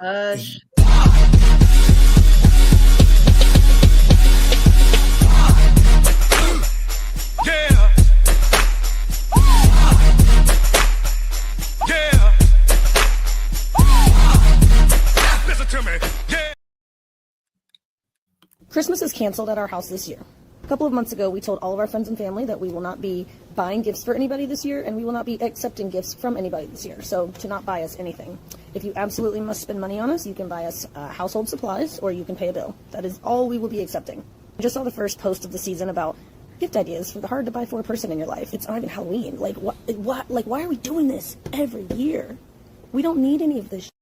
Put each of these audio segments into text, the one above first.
Hush. Yeah. Yeah. Listen to me. Yeah. Christmas is canceled at our house this year. A couple of months ago, we told all of our friends and family that we will not be buying gifts for anybody this year, and we will not be accepting gifts from anybody this year, so to not buy us anything. If you absolutely must spend money on us, you can buy us household supplies, or you can pay a bill. That is all we will be accepting. I just saw the first post of the season about gift ideas for the hard-to-buy-for person in your life. It's not even Halloween. Like, what? Like, why are we doing this every year? We don't need any of this shit.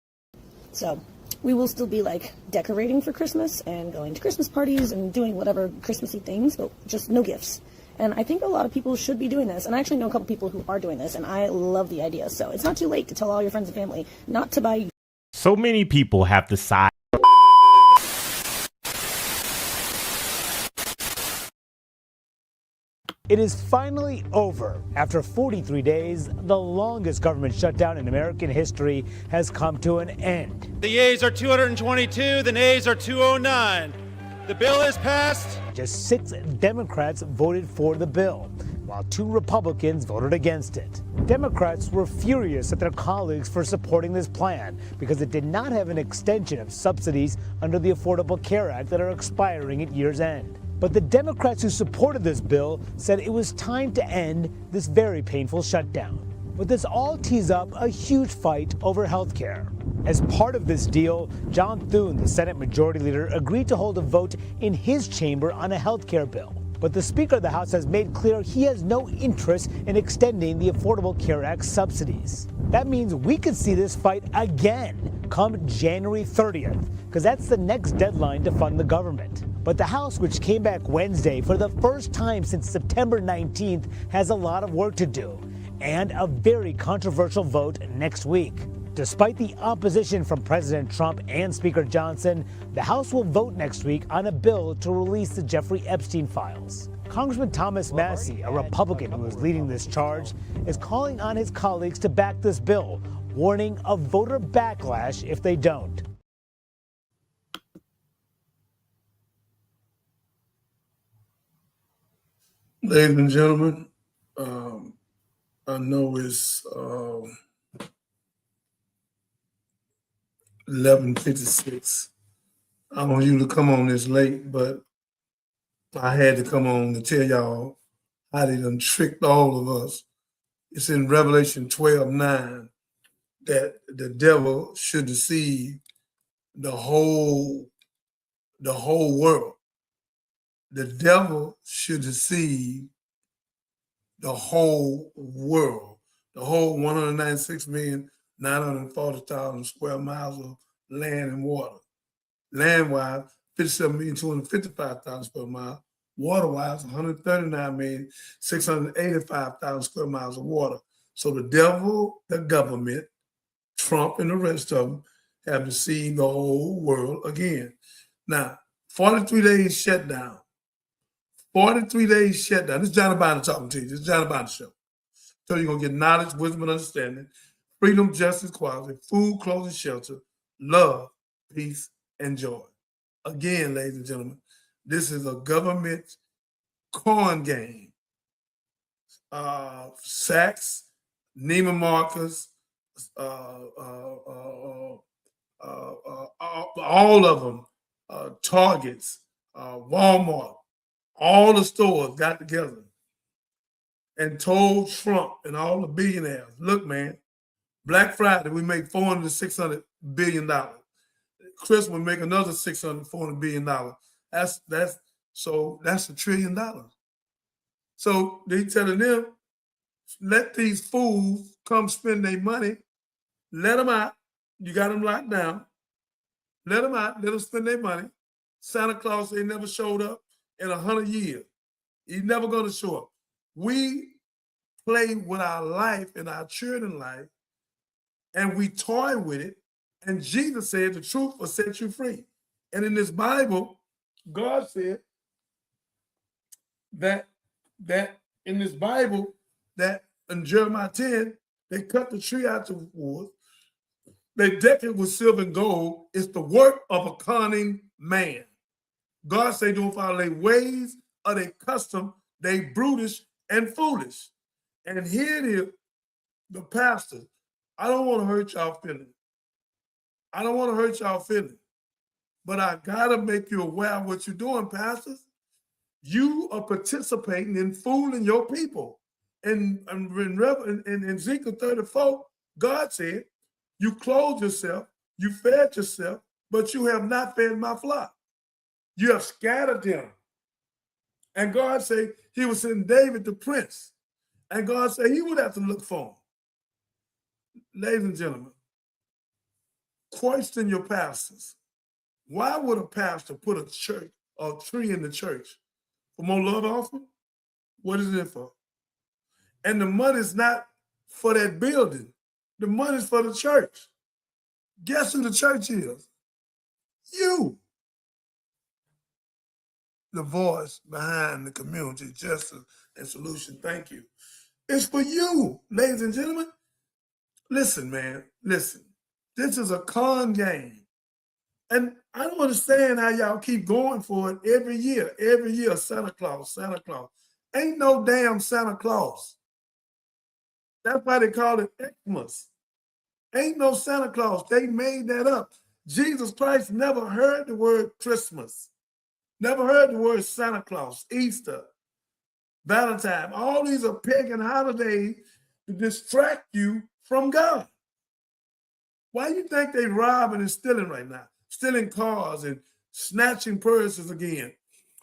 So we will still be like decorating for Christmas and going to Christmas parties and doing whatever Christmassy things, but just no gifts. And I think a lot of people should be doing this. And I actually know a couple people who are doing this, and I love the idea. So it's not too late to tell all your friends and family not to buy. So many people have decided. It is finally over. After 43 days, the longest government shutdown in American history has come to an end. The yeas are 222, the nays are 209. The bill is passed. Just 6 Democrats voted for the bill, while 2 Republicans voted against it. Democrats were furious at their colleagues for supporting this plan because it did not have an extension of subsidies under the Affordable Care Act that are expiring at year's end. But the Democrats who supported this bill said it was time to end this very painful shutdown. But this all tees up a huge fight over health care. As part of this deal, John Thune, the Senate Majority Leader, agreed to hold a vote in his chamber on a health care bill. But the Speaker of the House has made clear he has no interest in extending the Affordable Care Act subsidies. That means we could see this fight again come January 30th, because that's the next deadline to fund the government. But the House, which came back Wednesday for the first time since September 19th, has a lot of work to do, and a very controversial vote next week. Despite the opposition from President Trump and Speaker Johnson, the House will vote next week on a bill to release the Jeffrey Epstein files. Congressman Thomas Massie, a Republican who is leading this charge, is calling on his colleagues to back this bill, warning of voter backlash if they don't. Ladies and gentlemen, I know it's 11:56. I don't usually come on this late, but I had to come on to tell y'all how they done tricked all of us. It's in Revelation 12:9 that the devil should deceive the whole world. The devil should deceive the whole world, the whole 196,940,000 square miles of land and water. Land-wise, 57,255,000 square miles. Water-wise, 139,685,000 square miles of water. So the devil, the government, Trump, and the rest of them have deceived the whole world again. Now, 43 days shutdown. 43 days shutdown. This is Johnny Binder talking to you. This is Johnny Binder show. So you're going to get knowledge, wisdom, and understanding, freedom, justice, equality, food, clothing, shelter, love, peace, and joy. Again, ladies and gentlemen, this is a government coin game. Saks, Neiman Marcus, all of them, Targets, Walmart, all the stores got together and told Trump and all the billionaires, look, man, Black Friday, we make $400 to $600 billion. Christmas, we make another $600, $400 billion. That's $1 trillion. So they telling them, let these fools come spend their money. Let them out. You got them locked down. Let them out. Let them spend their money. Santa Claus ain't never showed up in 100 years. He's never going to show up. We play with our life and our children's life, and we toy with it. And Jesus said the truth will set you free. And in this Bible, God said that in this Bible, that in Jeremiah 10, they cut the tree out the wood, They deck it with silver and gold. It's the work of a cunning man. God say don't follow their ways or their custom. They brutish and foolish. And here it is, the pastor. I don't want to hurt y'all feelings. I don't want to hurt y'all feelings. But I got to make you aware of what you're doing, pastors. You are participating in fooling your people. And in Ezekiel 34, God said, you clothed yourself, you fed yourself, but you have not fed my flock. You have scattered them. And God said he would send David the prince. And God said he would have to look for him. Ladies and gentlemen, question your pastors. Why would a pastor put a tree in the church? For more love offering? What is it for? And the money is not for that building. The money is for the church. Guess who the church is? You. The voice behind the community justice and solution. Thank you. It's for you, ladies and gentlemen. Listen, man, listen. This is a con game. And I don't understand how y'all keep going for it every year. Every year, Santa Claus, Santa Claus. Ain't no damn Santa Claus. That's why they call it Xmas. Ain't no Santa Claus. They made that up. Jesus Christ never heard the word Christmas. Never heard the word Santa Claus, Easter, Valentine. All these are pagan holidays to distract you from God. Why do you think they robbing and stealing right now? Stealing cars and snatching purses again.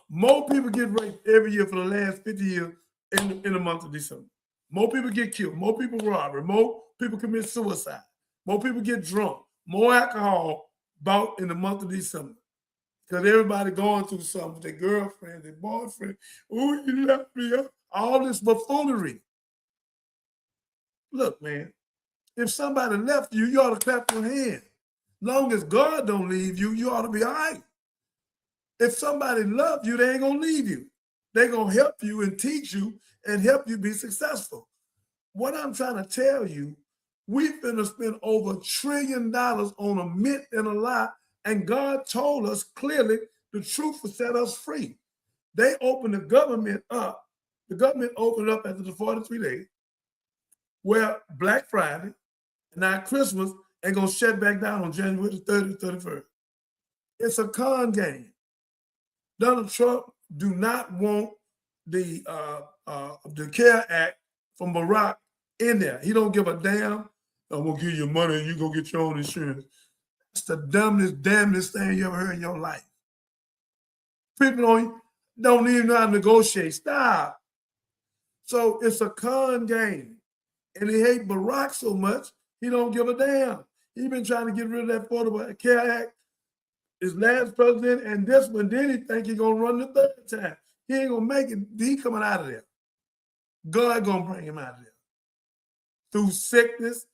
More people get raped every year for the last 50 years in the month of December. More people get killed. More people rob. More people commit suicide. More people get drunk. More alcohol bought in the month of December. Because everybody going through something with their girlfriend, their boyfriend. Oh, you left me up. All this buffoonery. Look, man, if somebody left you, you ought to clap your hand. Long as God don't leave you, you ought to be all right. If somebody loves you, they ain't going to leave you. They're going to help you and teach you and help you be successful. What I'm trying to tell you, we've been to spend over $1 trillion on a myth and a lie, and God told us clearly the truth will set us free. They opened the government up. The government opened up after the 43 days, where Black Friday and now Christmas ain't going to shut back down on January the 30th, 31st. It's a con game. Donald Trump do not want the CARE Act from Barack in there. He don't give a damn. I'm going to give you money and you go get your own insurance. It's the dumbest, damnedest thing you ever heard in your life. People don't even know how to negotiate. Stop. So it's a con game. And he hate Barack so much, he don't give a damn. He been trying to get rid of that Affordable Care Act. His last president and this one, then he think he gonna run the third time. He ain't gonna make it. He coming out of there. God gonna bring him out of there. Through sickness,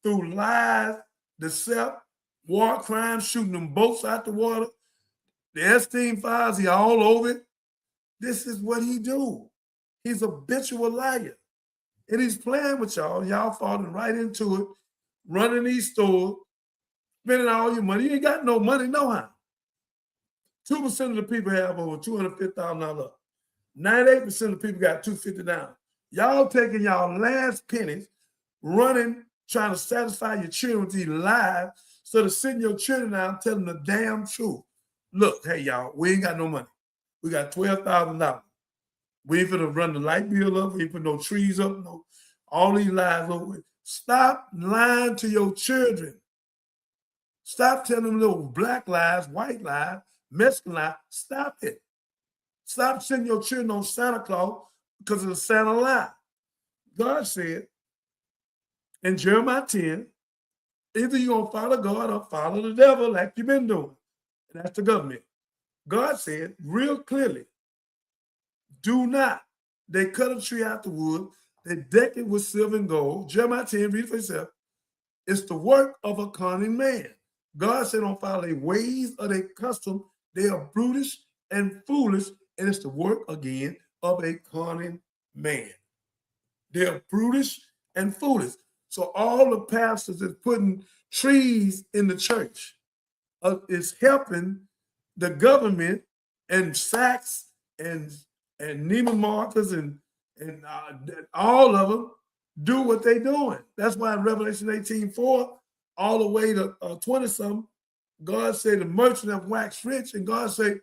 through lies, deception, war crimes, shooting them boats out the water. The Epstein files, he all over it. This is what he do. He's a habitual liar. And he's playing with y'all. Y'all falling right into it, running these stores, spending all your money. You ain't got no money, no how. 2% of the people have over $250,000 up. 98% of the people got $250 down. Y'all taking y'all last pennies, running, trying to satisfy your children with these lies, so to sitting your children down, telling them the damn truth. Look, hey, y'all, we ain't got no money. We got $12,000. We ain't finna run the light bill up. We ain't put no trees up. No, all these lies over. Stop lying to your children. Stop telling them little black lies, white lies, Mexican lies. Stop it. Stop sending your children on Santa Claus because of the Santa lie. God said in Jeremiah 10, either you're going to follow God or follow the devil like you've been doing. And that's the government. God said real clearly, do not. They cut a tree out the wood. They deck it with silver and gold. Jeremiah 10, read it for yourself. It's the work of a cunning man. God said don't follow their ways or their custom. They are brutish and foolish, and it's the work, again, of a cunning man. They are brutish and foolish. So all the pastors that's putting trees in the church is helping the government and Sachs and Neiman Marcus and all of them do what they're doing. That's why in Revelation 18:4, all the way to 20-something, God said the merchant have waxed rich, and God said,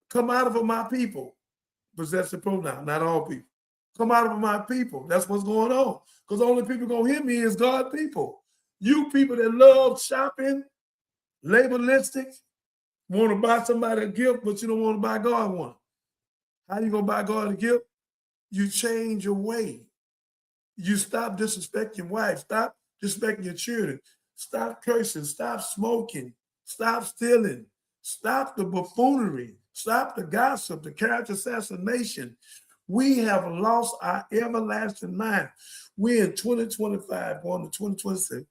come out of my people. Possessive pronoun, not all people. Come out of my people. That's what's going on. Because the only people going to hear me is God people. You people that love shopping, labelistic, want to buy somebody a gift, but you don't want to buy God one. How you going to buy God a gift? You change your way. You stop disrespecting your wife. Stop disrespecting your children. Stop cursing. Stop smoking. Stop stealing. Stop the buffoonery. Stop the gossip, the character assassination. We have lost our everlasting mind. We're in 2025, going to 2026,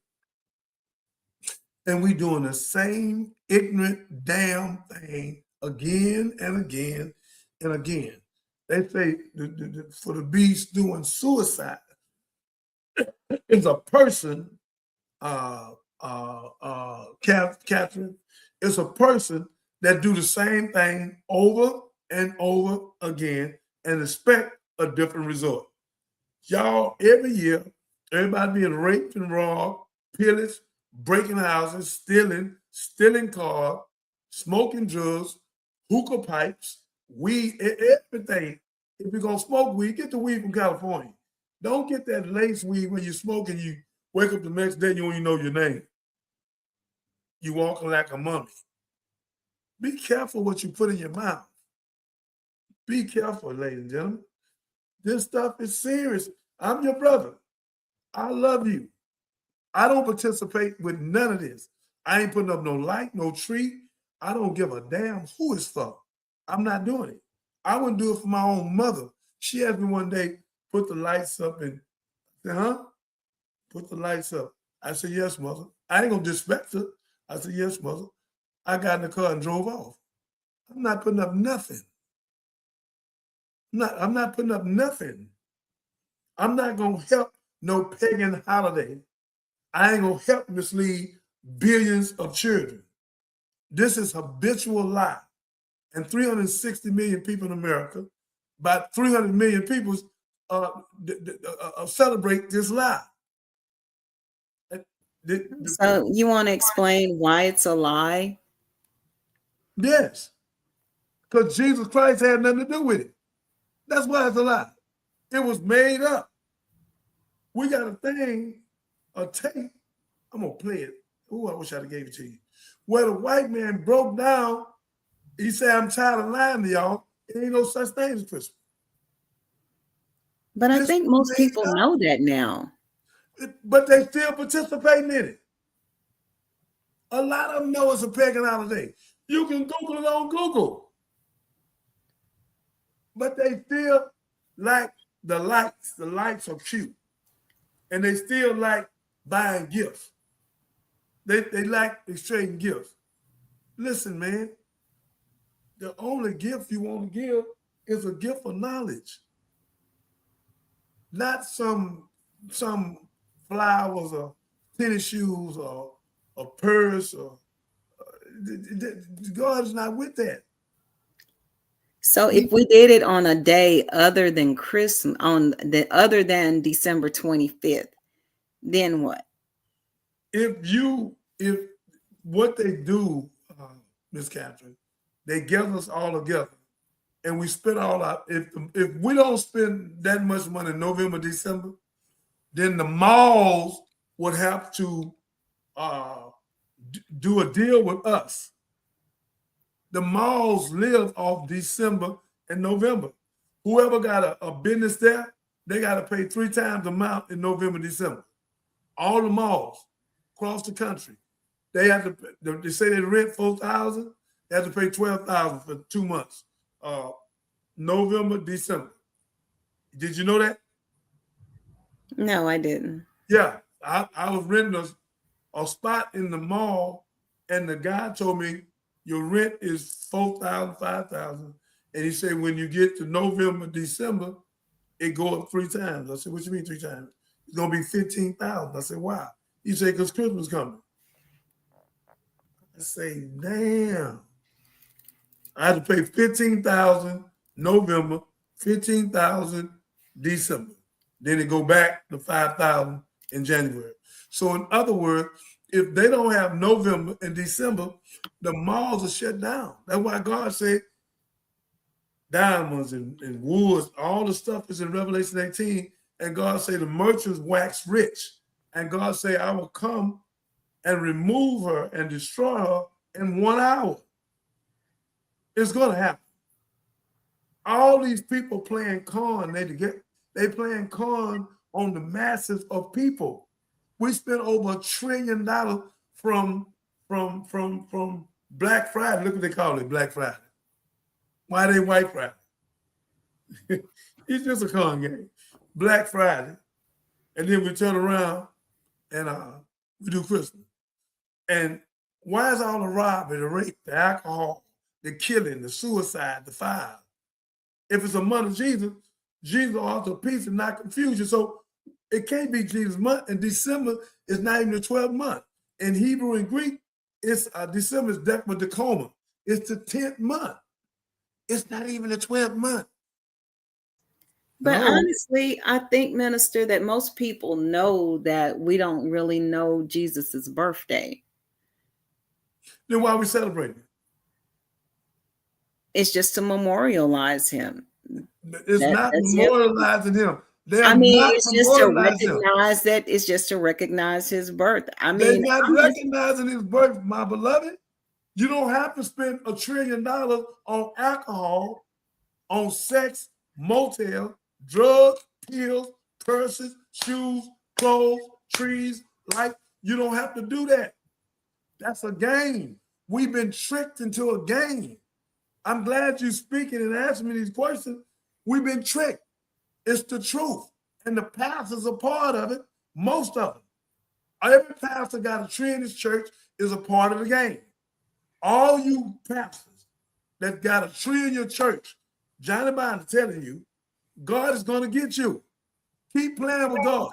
and we're doing the same ignorant damn thing again and again and again. They say for the beast doing suicide is a person, Catherine, it's a person that do the same thing over and over again and expect a different result. Y'all, every year, everybody being raped and robbed, pillaged, breaking houses, stealing cars, smoking drugs, hookah pipes, weed, everything. If you're going to smoke weed, get the weed from California. Don't get that lace weed when you smoke and you wake up the next day, you don't even know your name. You walking like a mummy. Be careful what you put in your mouth. Be careful, ladies and gentlemen. This stuff is serious. I'm your brother. I love you. I don't participate with none of this. I ain't putting up no light, no tree. I don't give a damn who it's for. I'm not doing it. I wouldn't do it for my own mother. She asked me one day, put the lights up, and I said, huh? Put the lights up. I said, yes, mother. I ain't gonna disrespect her. I said, yes, mother. I got in the car and drove off. I'm not putting up nothing. I'm not putting up nothing. I'm not gonna help no pagan holiday. I ain't gonna help mislead billions of children. This is habitual lie. And 360 million people in America, about 300 million people celebrate this lie. So you want to explain why it's a lie? Yes, because Jesus Christ had nothing to do with it. That's why it's a lie. It was made up. We got a thing, a tape. I'm gonna play it. Ooh, I wish I'd have gave it to you. Where the white man broke down, he said, I'm tired of lying to y'all. There ain't no such thing as Christmas. But I think most people know that now. But they still participating in it. A lot of them know it's a pagan holiday. You can Google it on Google. But they still like the lights. The lights are cute. And they still like buying gifts. They like exchanging gifts. Listen, man, the only gift you want to give is a gift of knowledge. Not some flowers or tennis shoes or a purse or God is not with that. So if we did it on a day other than Christmas, other than December 25th, then what? If what they do, Miss Catherine, they gather us all together and we spend all out. If we don't spend that much money in November, December, then the malls would have to do a deal with us. The malls live off December and November. Whoever got a business there, they got to pay 3 times the amount in November, December. All the malls across the country, they have to. They say they rent $4,000. They have to pay $12,000 for 2 months. November, December. Did you know that? No, I didn't. Yeah, I was renting a spot in the mall, and the guy told me your rent is $4,000, $5,000, and he said when you get to November, December, it go up 3 times. I said, what you mean 3 times? it's gonna be 15,000. I said, why? He said, because Christmas coming. I say, damn. I had to pay 15,000 November, 15,000 December. Then it go back to 5,000 in January. So in other words, if they don't have November and December, the malls are shut down. That's why God said diamonds and woods, all the stuff is in Revelation 18. And God said the merchants wax rich. And God said, I will come and remove her and destroy her in 1 hour. It's going to happen. All these people playing con, they playing con on the masses of people. We spent over $1 trillion from Black Friday. Look what they call it, Black Friday. Why they White Friday? It's just a con game. Black Friday, and then we turn around and we do Christmas. And why is all the robbery, the rape, the alcohol, the killing, the suicide, the fire? If it's a month of Jesus, Jesus also peace and not confusion. So it can't be Jesus' month, and December is not even the 12th month. In Hebrew and Greek, it's December is Decima. It's the 10th month. It's not even the 12th month. But honestly, I think, Minister, that most people know that we don't really know Jesus's birthday. Then why are we celebrating? It's just to memorialize him. It's not memorializing him. It's just to recognize that. It's just to recognize his birth. They're not recognizing his birth, my beloved. You don't have to spend $1 trillion on alcohol, on sex, motel, drugs, pills, purses, shoes, clothes, trees, light. You don't have to do that. That's a game. We've been tricked into a game. I'm glad you're speaking and asking me these questions. We've been tricked. It's the truth. And the pastors are part of it, most of them. Every pastor got a tree in his church is a part of the game. All you pastors that got a tree in your church, Johnny Binder telling you, God is going to get you. Keep playing with God.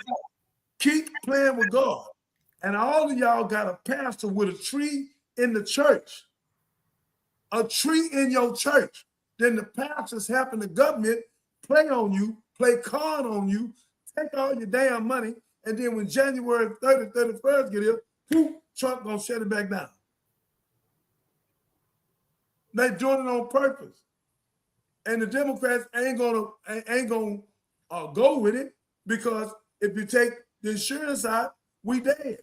Keep playing with God. And all of y'all got a pastor with a tree in the church. A tree in your church. Then the pastors helping the government play on you, play con on you, take all your damn money, and then when January 30th, 31st get here, poof, Trump gonna shut it back down. They doing it on purpose. And the Democrats ain't gonna go with it, because if you take the insurance out, we dead.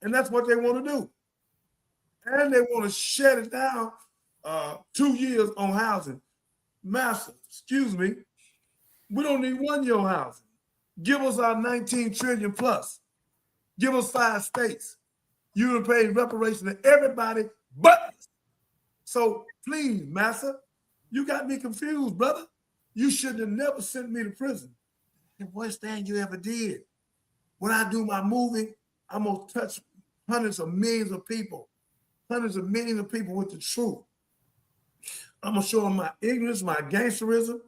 And that's what they want to do. And they want to shut it down 2 years on housing. Master, excuse me, we don't need 1 year on housing. Give us our 19 trillion plus. Give us 5 states. You would pay reparation to everybody but us. So please, Master, you got me confused, brother. You should have never sent me to prison. The worst thing you ever did. When I do my movie, I'm going to touch hundreds of millions of people with the truth. I'm going to show them my ignorance, my gangsterism,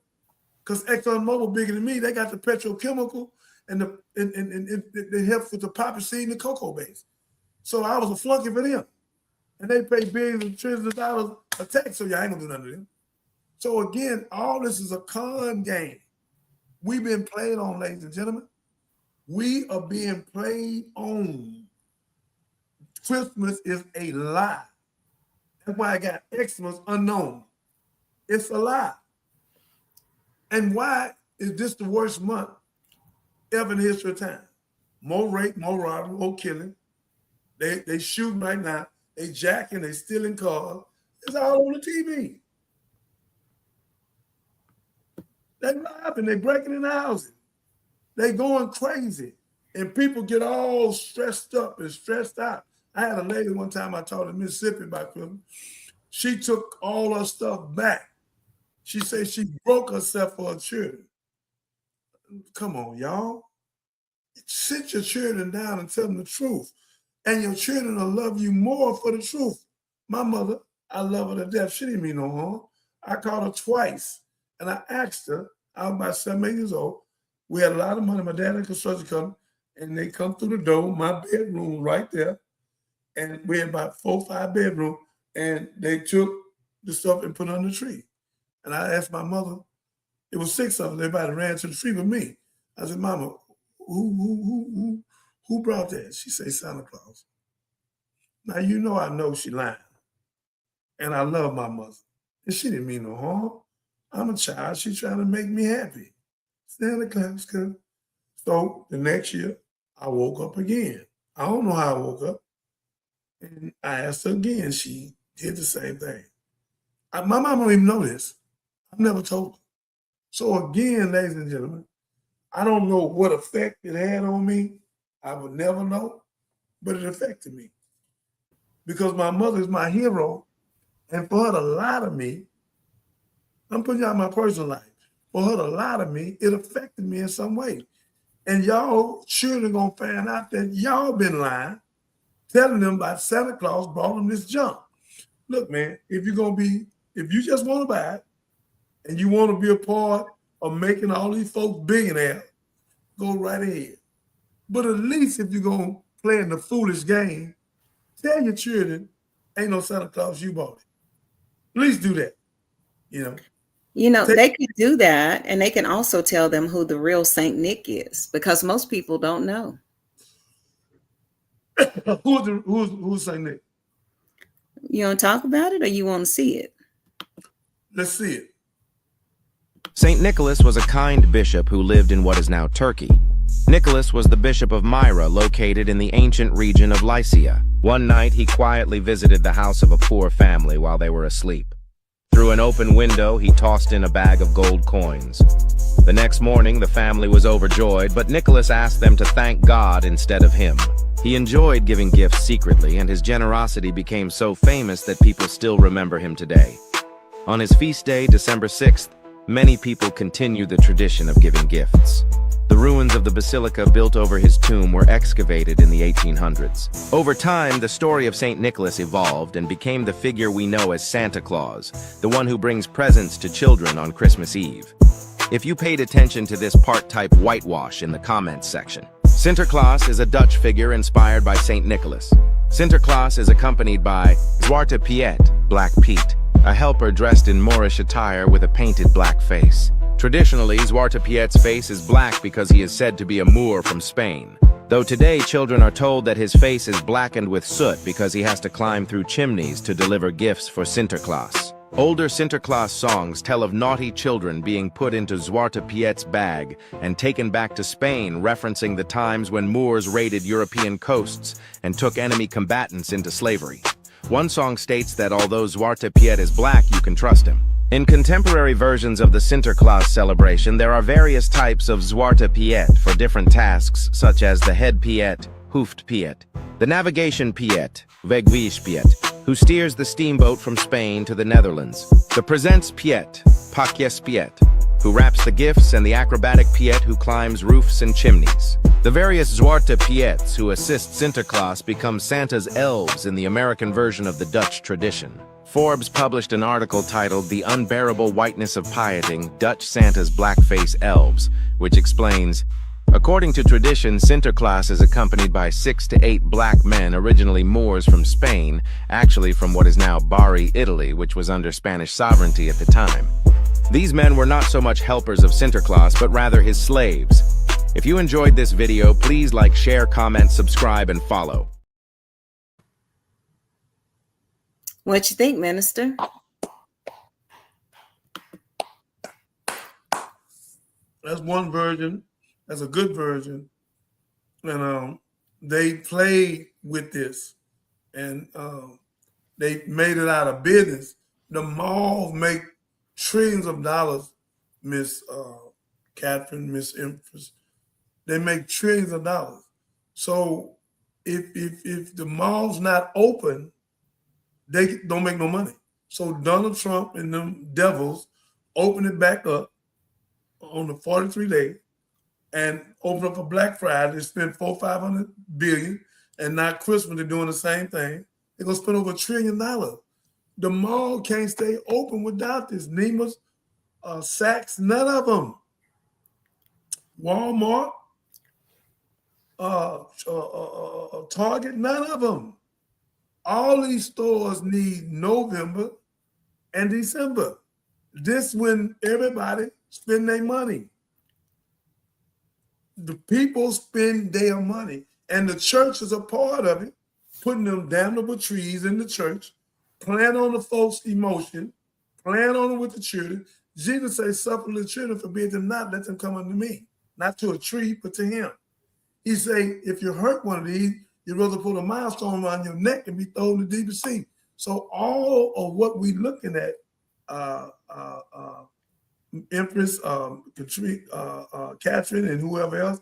because ExxonMobil bigger than me. They got the petrochemical and they help with the poppy seed and the cocoa base. So I was a flunky for them. And they pay billions and trillions of dollars a tax, so y'all ain't going to do nothing to them. So again, all this is a con game. We've been played on, ladies and gentlemen. We are being played on. Christmas is a lie. That's why I got Xmas unknown. It's a lie. And why is this the worst month ever in the history of time? More rape, more robbery, more killing. They shooting right now. They jacking, they stealing cars. It's all on the TV. They robbing, they breaking in the houses. They going crazy. And people get all stressed up and stressed out. I had a lady one time I taught in Mississippi about Christmas. She took all her stuff back. She said she broke herself for her children. Come on, y'all. Sit your children down and tell them the truth. And your children will love you more for the truth. My mother, I love her to death. She didn't mean no harm. I called her twice. And I asked her, I was about 7, 8 years old, We had a lot of money. My dad had a construction company, and they come through the door, my bedroom right there, and we had about 4 or 5 bedrooms, and they took the stuff and put it on the tree. And I asked my mother, it was 6 of us, everybody ran to the tree with me. I said, Mama, who brought that? She said, Santa Claus. Now, I know she lying. And I love my mother. And she didn't mean no harm. I'm a child. She's trying to make me happy. Santa Claus come. So the next year, I woke up again. I don't know how I woke up. And I asked her again. She did the same thing. My mom don't even know this. I've never told her. So again, ladies and gentlemen, I don't know what effect it had on me. I would never know, but it affected me. Because my mother is my hero, and for her to lie to me, I'm putting out my personal life. For her to lie to me, it affected me in some way. And y'all children gonna find out that y'all been lying, telling them about Santa Claus brought them this junk. Look, man, if you just want to buy it, and you want to be a part of making all these folks billionaires, go right ahead. But at least if you're going to play in the foolish game, tell your children, ain't no Santa Claus, you bought it. At least do that, They can do that, and they can also tell them who the real Saint Nick is, because most people don't know. Who's Saint Nick? You want to talk about it, or you want to see it? Let's see it. St. Nicholas was a kind bishop who lived in what is now Turkey. Nicholas was the bishop of Myra, located in the ancient region of Lycia. One night, he quietly visited the house of a poor family while they were asleep. Through an open window, he tossed in a bag of gold coins. The next morning, the family was overjoyed, but Nicholas asked them to thank God instead of him. He enjoyed giving gifts secretly, and his generosity became so famous that people still remember him today. On his feast day, December 6th, many people continue the tradition of giving gifts. The ruins of the basilica built over his tomb were excavated in the 1800s. Over time, the story of St. Nicholas evolved and became the figure we know as Santa Claus, the one who brings presents to children on Christmas Eve. If you paid attention to this part, type whitewash in the comments section. Sinterklaas is a Dutch figure inspired by St. Nicholas. Sinterklaas is accompanied by Zwarte Piet, Black Pete, a helper dressed in Moorish attire with a painted black face. Traditionally, Zwarte Piet's face is black because he is said to be a Moor from Spain. Though today, children are told that his face is blackened with soot because he has to climb through chimneys to deliver gifts for Sinterklaas. Older Sinterklaas songs tell of naughty children being put into Zwarte Piet's bag and taken back to Spain, referencing the times when Moors raided European coasts and took enemy combatants into slavery. One song states that although Zwarte Piet is black, you can trust him. In contemporary versions of the Sinterklaas celebration, there are various types of Zwarte Piet for different tasks, such as the head Piet, hoofd Piet, the navigation Piet, Wegwees Piet, who steers the steamboat from Spain to the Netherlands, the presents Piet, Pakjes Piet, who wraps the gifts, and the acrobatic Piet who climbs roofs and chimneys. The various Zwarte Piets who assist Sinterklaas become Santa's elves in the American version of the Dutch tradition. Forbes published an article titled The Unbearable Whiteness of Pieting, Dutch Santa's Blackface Elves, which explains, according to tradition, Sinterklaas is accompanied by 6 to 8 black men, originally Moors from Spain, actually from what is now Bari, Italy, which was under Spanish sovereignty at the time. These men were not so much helpers of Sinterklaas, but rather his slaves. If you enjoyed this video, please like, share, comment, subscribe, and follow. What you think, Minister? That's one version. That's a good version. And they played with this, and they made it out of business. The malls make trillions of dollars, Miss Catherine, Miss Empress. They make trillions of dollars. So if the mall's not open, they don't make no money. So Donald Trump and them devils open it back up on the 43 day and open up a Black Friday. They spend $400-500 billion, and now Christmas they're doing the same thing. They're gonna spend over $1 trillion. The mall can't stay open without this. Neiman's, Saks, none of them. Walmart, Target, none of them. All these stores need November and December. This when everybody spend their money. The people spend their money, and the church is a part of it, putting them damnable trees in the church, playing on the folks' emotion, playing on it with the children. Jesus says, suffer the children, forbid them not, let them come unto me. Not to a tree, but to him. He say, if you hurt one of these, you'd rather put a milestone around your neck and be thrown in the deepest sea. So all of what we looking at, Empress, Catherine, and whoever else,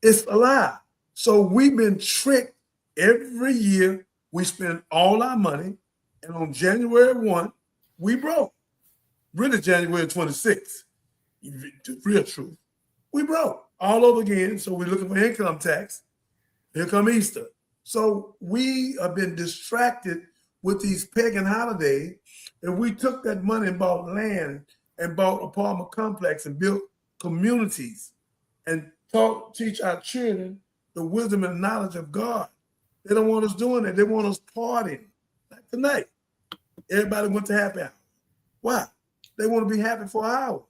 it's a lie. So we've been tricked every year. We spend all our money, and on January 1, we broke. Really, January 26th, the real truth. We broke all over again. So we're looking for income tax. Here come Easter. So we have been distracted with these pagan holidays. If we took that money and bought land and bought apartment complex and built communities and teach our children the wisdom and knowledge of God. They don't want us doing that. They want us partying. Like tonight, everybody went to happy hour. Why? They want to be happy for an hour.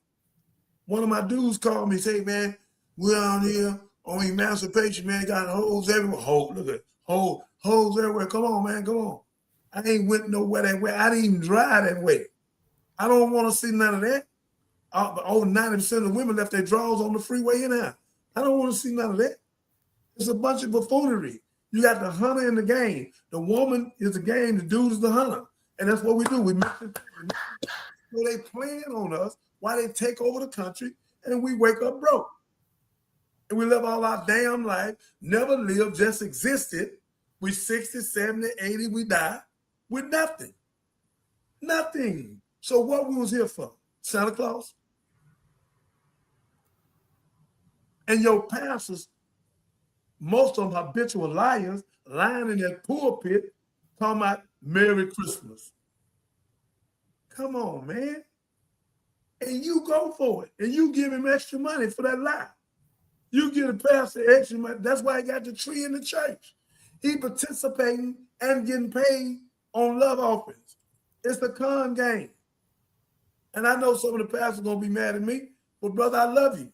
One of my dudes called me, say, man, we're out here on emancipation, man, got holes everywhere. Look at holes everywhere. Come on, man, come on. I ain't went nowhere that way. I didn't even drive that way. I don't want to see none of that. Over 90% of the women left their drawers on the freeway anyhow. I don't want to see none of that. It's a bunch of buffoonery. You got the hunter in the game. The woman is the game. The dude is the hunter. And that's what we do. We mix it. So they plan on us while they take over the country, and we wake up broke. And we live all our damn life, never lived, just existed. We 60, 70, 80, we die with nothing. Nothing. So what we was here for? Santa Claus? And your pastors, most of them habitual liars, lying in that pulpit, talking about Merry Christmas. Come on, man. And you go for it. And you give him extra money for that lie. You give the pastor extra money. That's why he got the tree in the church. He participating and getting paid on love offerings. It's the con game. And I know some of the pastors are going to be mad at me, but brother, I love you.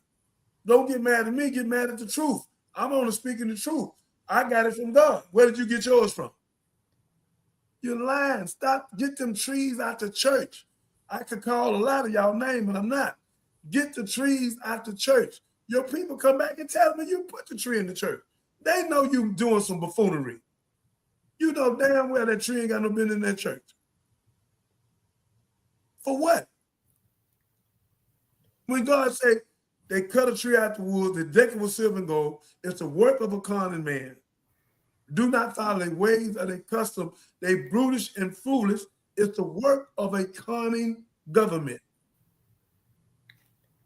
Don't get mad at me, get mad at the truth. I'm only speaking the truth. I got it from God. Where did you get yours from? You're lying. Stop. Get them trees out the church. I could call a lot of y'all names, but I'm not. Get the trees out the church. Your people come back and tell me you put the tree in the church. They know you doing some buffoonery. You know damn well that tree ain't got no business in that church. For what? When God said they cut a tree out the woods, they deck it with silver and gold, it's the work of a cunning man. Do not follow their ways or their custom. They brutish and foolish. It's the work of a cunning government.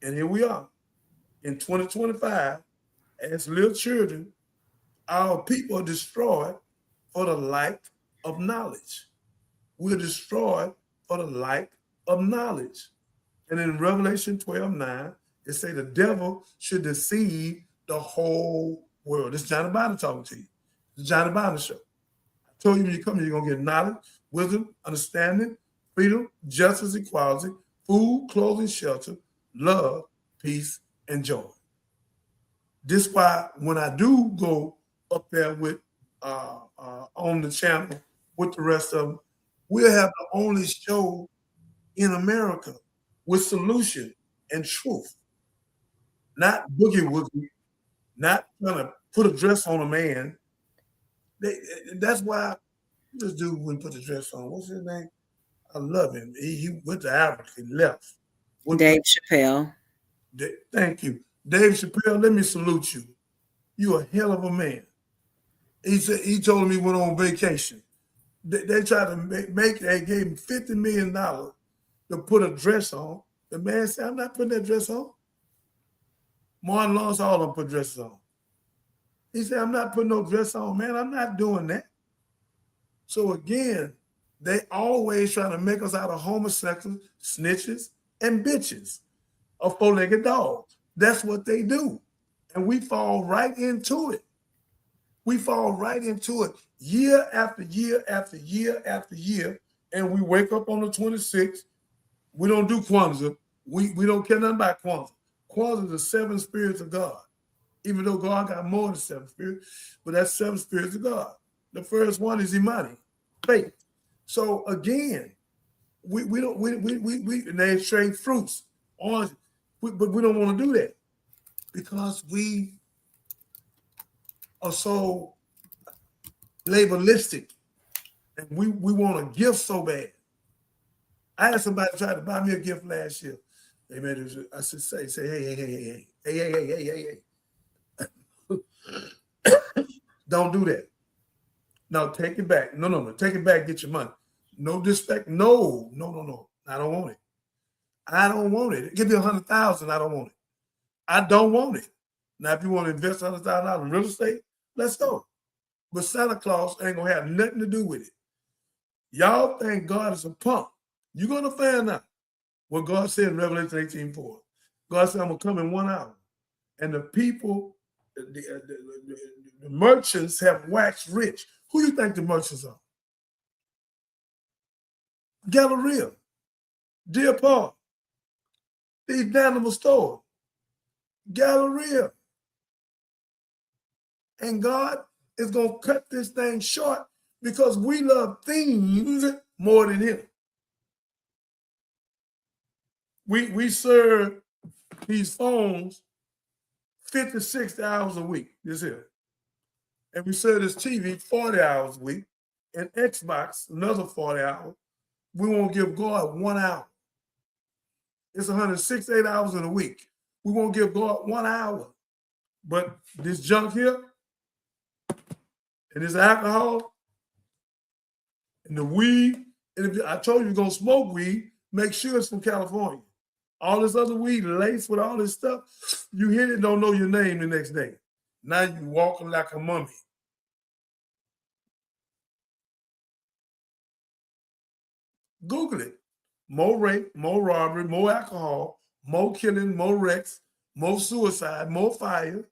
And here we are in 2025, as little children, our people are destroyed for the lack of knowledge. We're destroyed for the lack of knowledge. And in Revelation 12:9, it say the devil should deceive the whole world. This is Johnny Binder talking to you. The Johnny Binder Show. I told you when you come here, you're going to get knowledge, wisdom, understanding, freedom, justice, equality, food, clothing, shelter, love, peace, and joy. This is why when I do go up there with on the channel with the rest of them, we'll have the only show in America with solution and truth. Not boogie-woogie, not trying to put a dress on a man. That's why this dude wouldn't put the dress on. What's his name? I love him. He went to Africa, he left. Dave Chappelle. Thank you. Dave Chappelle, let me salute you. You're a hell of a man. He told me he went on vacation. They tried to they gave him $50 million to put a dress on. The man said, I'm not putting that dress on. Martin Lawrence, all of them put dresses on. He said, I'm not putting no dress on, man. I'm not doing that. So again, they always trying to make us out of homosexuals, snitches, and bitches, or four-legged dogs. That's what they do. And we fall right into it. We fall right into it year after year after year after year. And we wake up on the 26th. We don't do Kwanzaa. We don't care nothing about Kwanzaa. Kwanzaa is the 7 spirits of God. Even though God got more than 7 spirits, but that's 7 spirits of God. The first one is Imani, faith. So again, we they trade fruits, orange, but we don't want to do that because we are so labelistic, and we want a gift so bad. I had somebody try to buy me a gift last year. They made it. I said, say, hey. Don't do that. No, take it back. No. Take it back. Get your money. No disrespect. No. I don't want it. I don't want it. Give me $100,000. I don't want it. I don't want it. Now, if you want to invest $100,000 in real estate, let's go. But Santa Claus ain't gonna have nothing to do with it. Y'all think God is a punk. You're gonna find out what God said in Revelation 18:4. God said, I'm gonna come in 1 hour. And the people, the merchants have waxed rich. Who you think the merchants are? Galleria, Deer Park, these animal stores, Galleria. And God is going to cut this thing short because we love things more than him. We serve these phones 50, 60 hours a week, this here. And we serve this TV 40 hours a week, and Xbox another 40 hours. We won't give God 1 hour. It's 168 hours in a week. We won't give God 1 hour. But this junk here, and this alcohol, and the weed, and if I told you you're going to smoke weed, make sure it's from California. All this other weed laced with all this stuff, you hit it, don't know your name the next day. Now you walking like a mummy. Google it. More rape, more robbery, more alcohol, more killing, more wrecks, more suicide, more fire,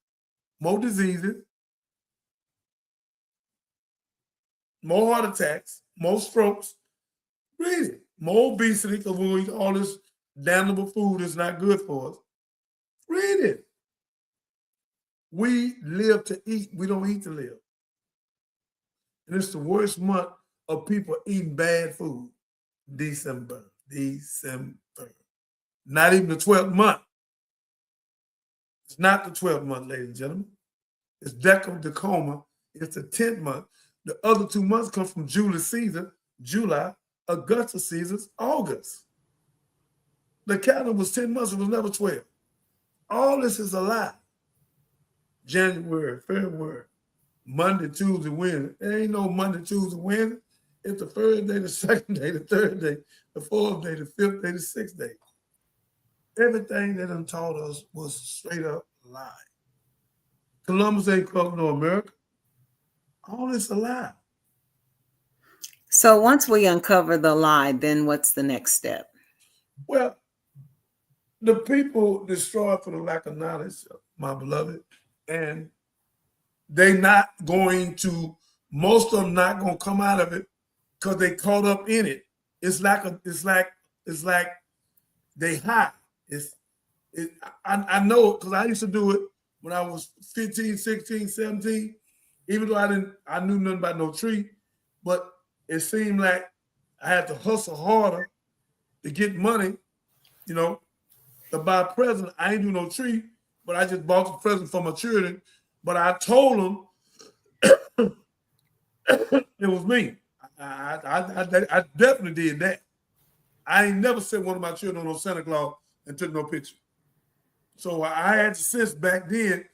more diseases, more heart attacks, more strokes. Read it. More obesity because we eat all this damnable food that's not good for us. Read it. We live to eat. We don't eat to live. And it's the worst month of people eating bad food. December. Not even the 12th month. It's not the 12th month, ladies and gentlemen. It's December. It's the 10th month. The other 2 months come from Julius Caesar, July, Augustus Caesar's August. The calendar was 10 months. It was never 12. All this is a lie. January, February, Monday, Tuesday, Wednesday. There ain't no Monday, Tuesday, Wednesday. It's the first day, the second day, the third day, the fourth day, the fifth day, the sixth day. Everything they done taught us was straight up lie. Columbus ain't come to America. All this a lie. So once we uncover the lie, then what's the next step? Well, the people destroyed for the lack of knowledge, my beloved, and they not going to, most of them not going to come out of it because they caught up in it. It's like they high. I know it because I used to do it when I was 15, 16, 17, even though I knew nothing about no tree, but it seemed like I had to hustle harder to get money, to buy a present. I ain't do no tree, but I just bought the present for my children. But I told them it was me. I definitely did that. I ain't never sent one of my children on Santa Claus and took no picture. So I had to sense back then,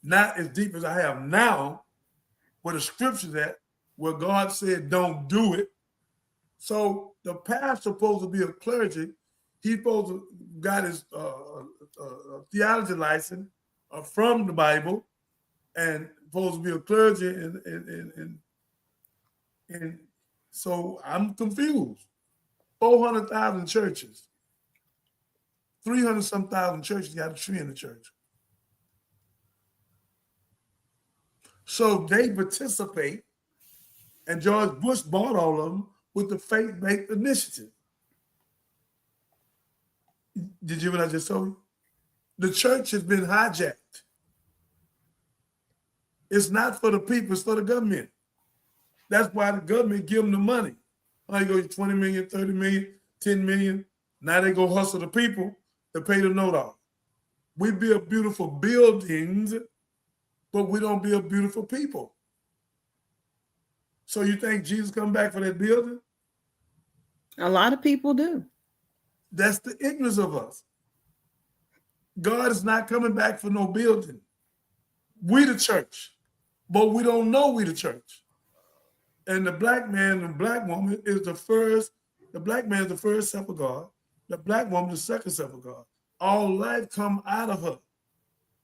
not as deep as I have now, where the scripture's at, where God said, don't do it. So the pastor's supposed to be a clergy. He's supposed to got his theology license from the Bible and supposed to be a clergy. And so I'm confused. 400,000 churches. 300-some thousand churches got a tree in the church. So they participate, and George Bush bought all of them with the faith-based initiative. Did you hear what I just told you? The church has been hijacked. It's not for the people, it's for the government. That's why the government give them the money. Oh, you go 20 million, 30 million, 10 million. Now they go hustle the people to pay the note off. We build beautiful buildings, but we don't build beautiful people. So you think Jesus come back for that building? A lot of people do. That's the ignorance of us. God is not coming back for no building. We the church, but we don't know we the church. And the black man and black woman is the first, the black man is the first self of God, the black woman the second self of God. All life come out of her.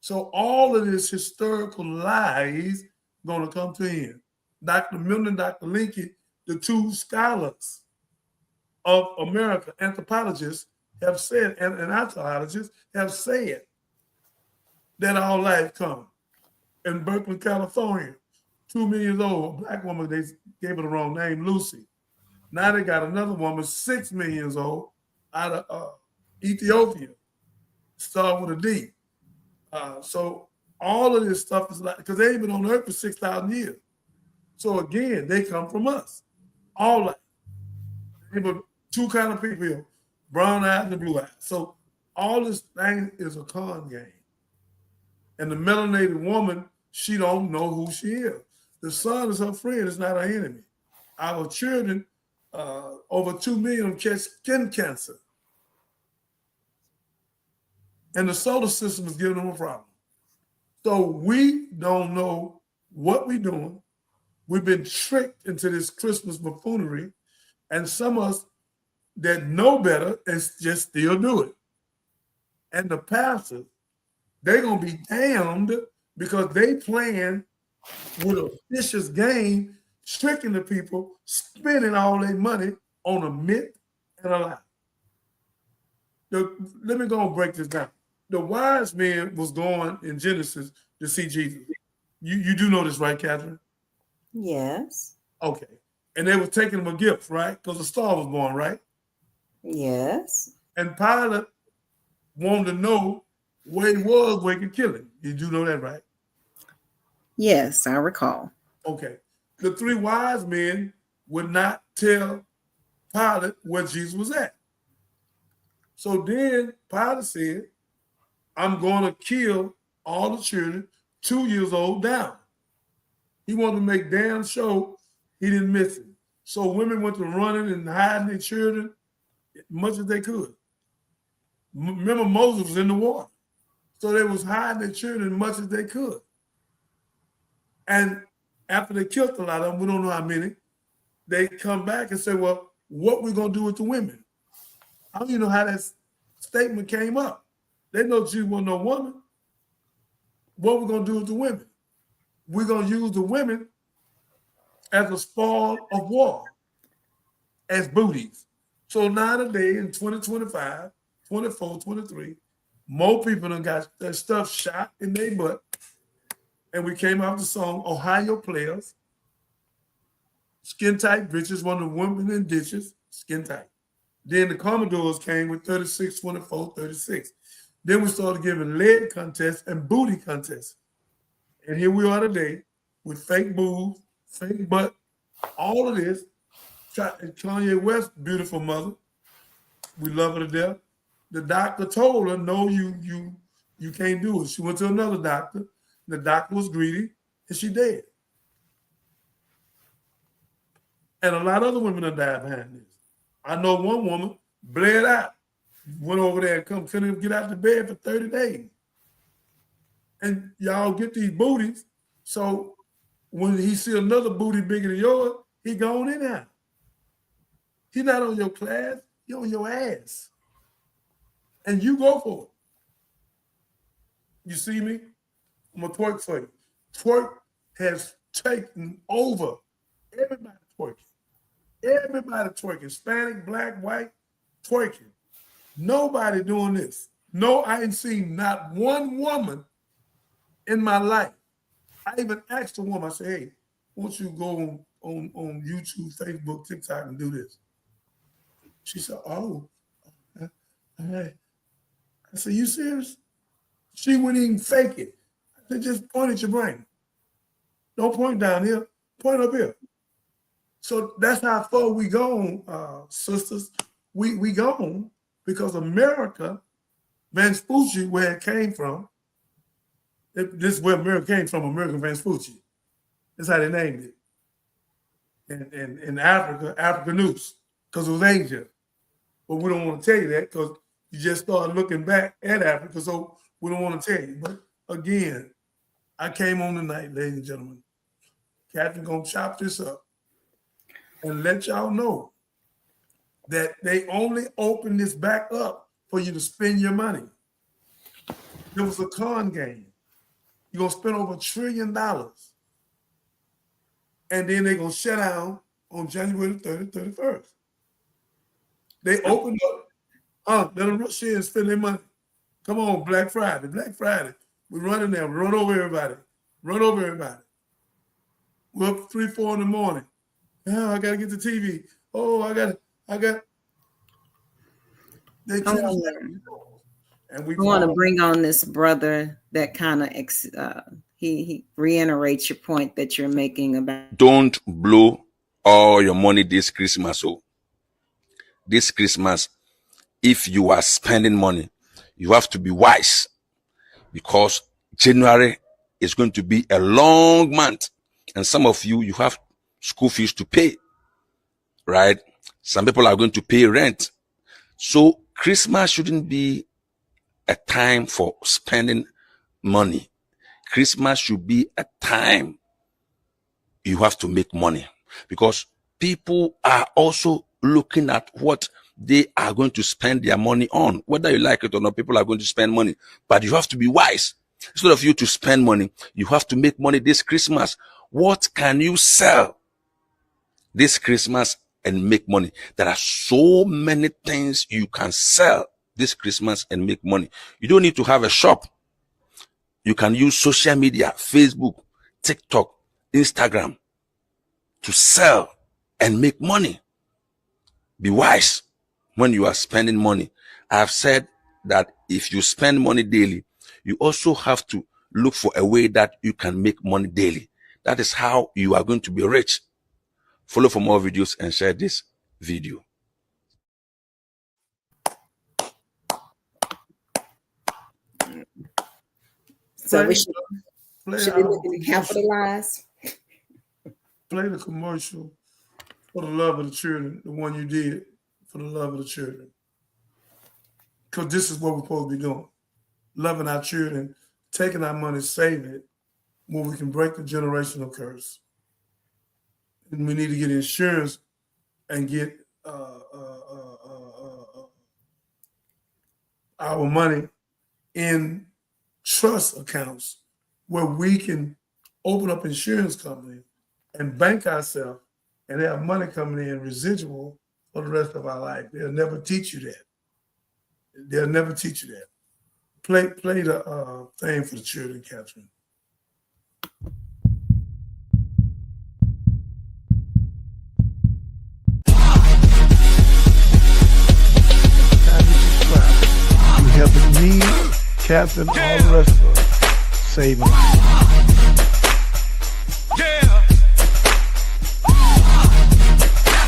So all of this historical lies gonna come to an end. Dr. Milner and Dr. Lincoln, the two scholars of America, anthropologists, have said, and anthropologists have said that all life come. In Berkeley, California, 2 million old, a black woman, they gave her the wrong name, Lucy. Now they got another woman, 6 million old, out of Ethiopia, start with a D. So all of this stuff is like, because they ain't been on earth for 6,000 years. So again, they come from us. All life. But two kind of people here, brown eyes and blue eyes. So all this thing is a con game. And the melanated woman, she don't know who she is. The sun is her friend, it's not her enemy. Our children, over 2 million catch skin cancer. And the solar system is giving them a problem. So we don't know what we're doing. We've been tricked into this Christmas buffoonery, and some of us that know better and just still do it. And the pastors, they're going to be damned because they playing with a vicious game, tricking the people, spending all their money on a myth and a lie. Let me go and break this down. The wise men was going in Genesis to see Jesus. You do know this, right, Catherine? Yes. Okay. And they were taking him a gift, right? Because the star was born, right? Yes. And Pilate wanted to know where he was where he could kill him. You do know that, right? Yes, I recall. Okay. The three wise men would not tell Pilate where Jesus was at. So then Pilate said, I'm going to kill all the children 2 years old down. He wanted to make damn sure he didn't miss it. So women went to running and hiding their children as much as they could. Remember, Moses was in the water. So they was hiding their children as much as they could. And after they killed a lot of them, we don't know how many, they come back and say, well, what we going to do with the women? I don't even know how that statement came up. They know Jesus wasn't no woman. What we going to do with the women? We're going to use the women as a spoil of war, as booties. So nowadays in 2025, 24, 23, more people done got their stuff shot in their butt. And we came out with the song Ohio Players, Skin Tight Bitches, one of the women in ditches, Skin Tight. Then the Commodores came with 36, 24, 36. Then we started giving leg contests and booty contests. And here we are today with fake boobs, fake butt, all of this. Kanye West, beautiful mother. We love her to death. The doctor told her, no, you can't do it. She went to another doctor. The doctor was greedy, and she dead. And a lot of other women have died behind this. I know one woman bled out, went over there and couldn't even get out of bed for 30 days. And y'all get these booties, so when he see another booty bigger than yours, he gone in there. He not on your class, he on your ass. And you go for it. You see me? I'm gonna twerk for you. Twerk has taken over. Everybody twerking. Everybody twerking. Hispanic, black, white, twerking. Nobody doing this. No, I ain't seen not one woman in my life I even asked the woman, I said, hey, won't you go on YouTube, Facebook, TikTok and do this? She said, oh, all right. I said, you serious? She wouldn't even fake it. I said, just point at your brain. Don't point down here, point up here. So that's how far we gone, sisters. We gone because America, Vespucci, where it came from, this is where America came from, American Vespucci. That's how they named it. And in Africa, Africa News, because it was Asia. But we don't want to tell you that because you just started looking back at Africa, so we don't want to tell you. But again, I came on tonight, ladies and gentlemen. Catherine gonna chop this up and let y'all know that they only opened this back up for you to spend your money. It was a con game. You're gonna spend over $1 trillion. And then they're gonna shut down on January the 30th, 31st. They opened up, let them rush in and spend their money. Come on, Black Friday. We're running there, run over everybody. We're up 3, 4 in the morning. Oh, I gotta get the TV. Oh, I got. They and we want to bring on this brother that kind of he reiterates your point that you're making about don't blow all your money this Christmas. So this Christmas, if you are spending money, you have to be wise because January is going to be a long month. And some of you have school fees to pay, right? Some people are going to pay rent. So Christmas shouldn't be a time for spending money. Christmas should be a time you have to make money because people are also looking at what they are going to spend their money on. Whether you like it or not, people are going to spend money, but you have to be wise. Instead of you to spend money, you have to make money this Christmas. What can you sell this Christmas and make money? There are so many things you can sell this Christmas and make money. You don't need to have a shop. You can use social media, Facebook, TikTok, Instagram to sell and make money. Be wise when you are spending money. I've said that if you spend money daily, you also have to look for a way that you can make money daily. That is how you are going to be rich. Follow for more videos and share this video. So we should be looking to capitalize. Play the commercial for the love of the children, the one you did for the love of the children. Because this is what we're supposed to be doing. Loving our children, taking our money, saving it, where we can break the generational curse. And we need to get insurance and get our money in trust accounts where we can open up insurance company and bank ourselves and have money coming in residual for the rest of our life. They'll never teach you that. Play the thing for the children, Catherine. You helping me, Catherine, all the rest of us save lives.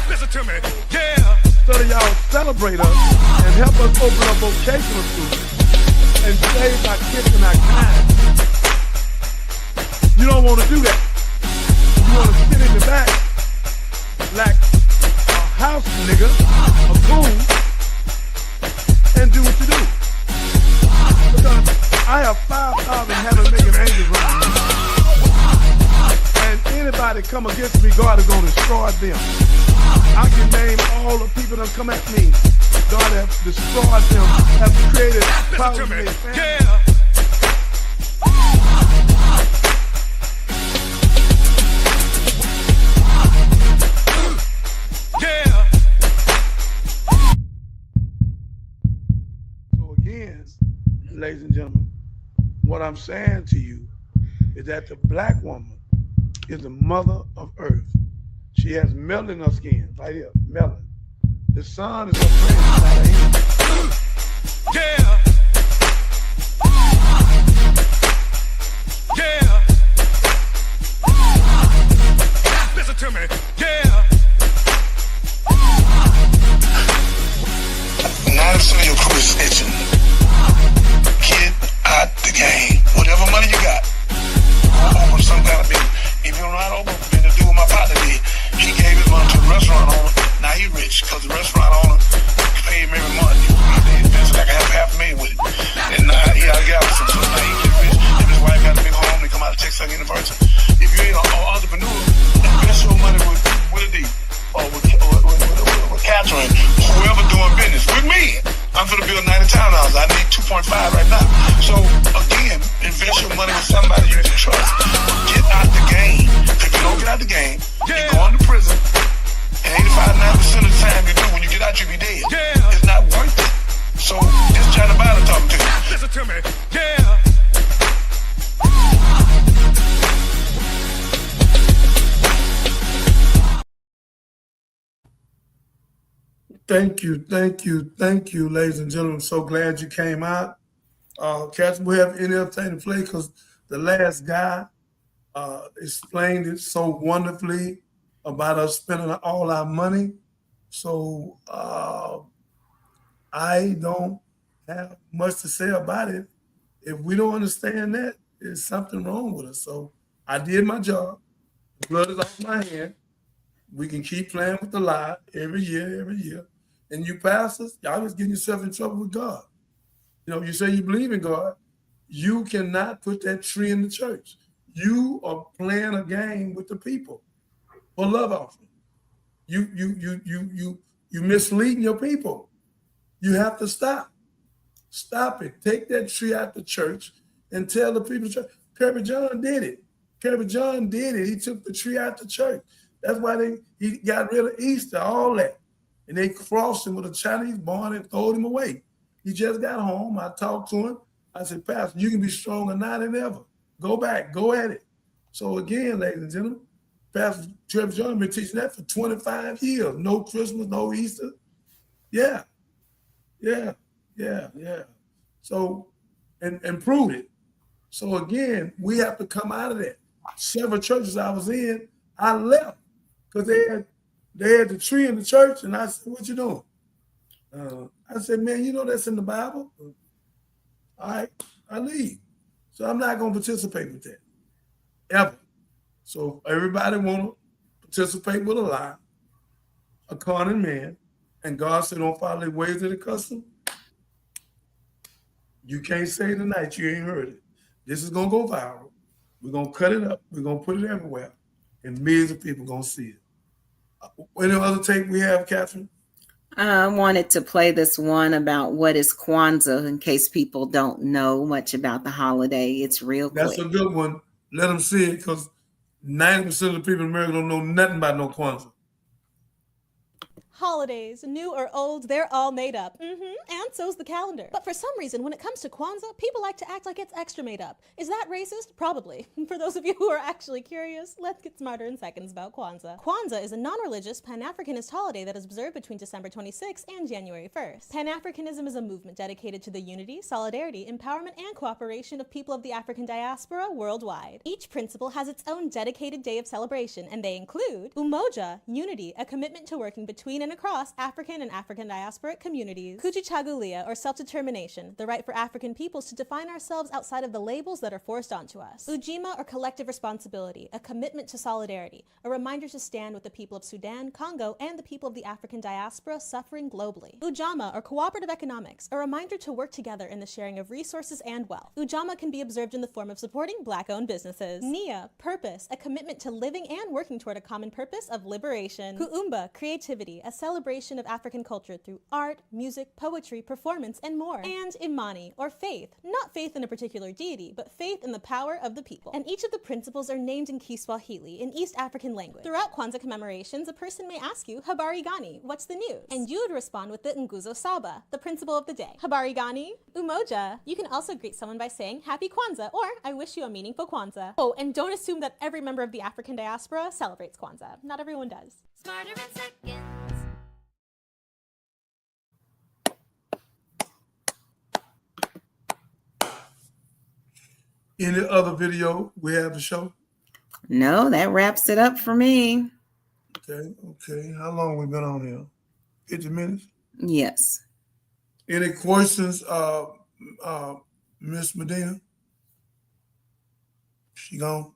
Listen to me. Yeah. So y'all celebrate us and help us open up vocational schools and save our kids and our kind. You don't want to do that. You want to sit in the back like a house nigga, a fool, and do what you do. Because I have 5,000 heaven making angels around me. And anybody come against me, God is going to destroy them. I can name all the people that come at me. God have destroyed them, have created problems in their family. Yeah. Yeah. So again, ladies and gentlemen, what I'm saying to you is that the black woman is the mother of earth. She has melanin in her skin, right here, melanin. The sun is her friend, not her enemy. Yeah. Yeah. Listen to me. Yeah. 90% of your crew is snitching. Get out the game. Whatever money you got, go open some kind of business. If you're not open, then to do what my partner did. He gave his money to the restaurant owner. Now he rich because the restaurant owner paid him every month. He invested like half a million with him. And now he out of Galveston, so now he get rich. And his wife got a big home. They come out of Texas University. If you ain't an entrepreneur, invest your money with a D or with Catherine, whoever doing business with me. I'm going to build 90 townhouses. I need 2.5 right now. So again, invest your money with somebody you can trust. Get out the game. If you don't get out the game, you're going to prison. And 85-90% of the time you do, when you get out, you be dead. It's not worth it. So it's Johnny Biden talking to you. Listen to me. Yeah. Thank you, ladies and gentlemen. I'm so glad you came out. Catherine, we have any other thing to play because the last guy explained it so wonderfully about us spending all our money. So I don't have much to say about it. If we don't understand that, there's something wrong with us. So I did my job. Blood is off my hand. We can keep playing with the lie every year. And you pastors, y'all just getting yourself in trouble with God. You know, you say you believe in God. You cannot put that tree in the church. You are playing a game with the people for love offering. You misleading your people. You have to stop. Stop it. Take that tree out the church and tell the people. Kirby John did it. He took the tree out the church. That's why he got rid of Easter, all that. And they crossed him with a Chinese barn and throwed him away. He just got home. I talked to him. I said, Pastor, you can be stronger now than ever. Go back. Go at it. So again, ladies and gentlemen, Pastor Trevor John been teaching that for 25 years. No Christmas, no Easter. Yeah. So, and prove it. So again, we have to come out of that. Several churches I was in, I left because they had the tree in the church, and I said, what you doing? I said, man, you know that's in the Bible? All right, I leave. So I'm not going to participate with that, ever. So everybody want to participate with a lie, a cunning man, and God said don't follow the ways of the custom. You can't say tonight you ain't heard it. This is going to go viral. We're going to cut it up. We're going to put it everywhere, and millions of people going to see it. Any other tape we have, Catherine? I wanted to play this one about what is Kwanzaa in case people don't know much about the holiday. It's real quick. That's a good one. Let them see it because 90% of the people in America don't know nothing about no Kwanzaa. Holidays, new or old, they're all made up. And so's the calendar. But for some reason, when it comes to Kwanzaa, people like to act like it's extra made up. Is that racist? Probably. For those of you who are actually curious, let's get smarter in seconds about Kwanzaa. Kwanzaa is a non-religious Pan-Africanist holiday that is observed between December 26th and January 1st. Pan-Africanism is a movement dedicated to the unity, solidarity, empowerment, and cooperation of people of the African diaspora worldwide. Each principle has its own dedicated day of celebration, and they include Umoja, unity, a commitment to working between and across African and African diasporic communities. Kujichagulia, or self-determination, the right for African peoples to define ourselves outside of the labels that are forced onto us. Ujima, or collective responsibility, a commitment to solidarity, a reminder to stand with the people of Sudan, Congo, and the people of the African diaspora suffering globally. Ujama, or cooperative economics, a reminder to work together in the sharing of resources and wealth. Ujama can be observed in the form of supporting Black-owned businesses. Nia, purpose, a commitment to living and working toward a common purpose of liberation. Kuumba, creativity, a celebration of African culture through art, music, poetry, performance, and more. And Imani, or faith. Not faith in a particular deity, but faith in the power of the people. And each of the principles are named in Kiswahili, in East African language. Throughout Kwanzaa commemorations, a person may ask you, Habari gani? What's the news? And you would respond with the Nguzo Saba, the principle of the day. Habari gani? Umoja. You can also greet someone by saying, Happy Kwanzaa, or I wish you a meaningful Kwanzaa. Oh, and don't assume that every member of the African diaspora celebrates Kwanzaa. Not everyone does. Smarter in seconds. Any other video we have to show? No, that wraps it up for me. Okay. How long we been on here? 50 minutes? Yes. Any questions, Miss Medina? She gone?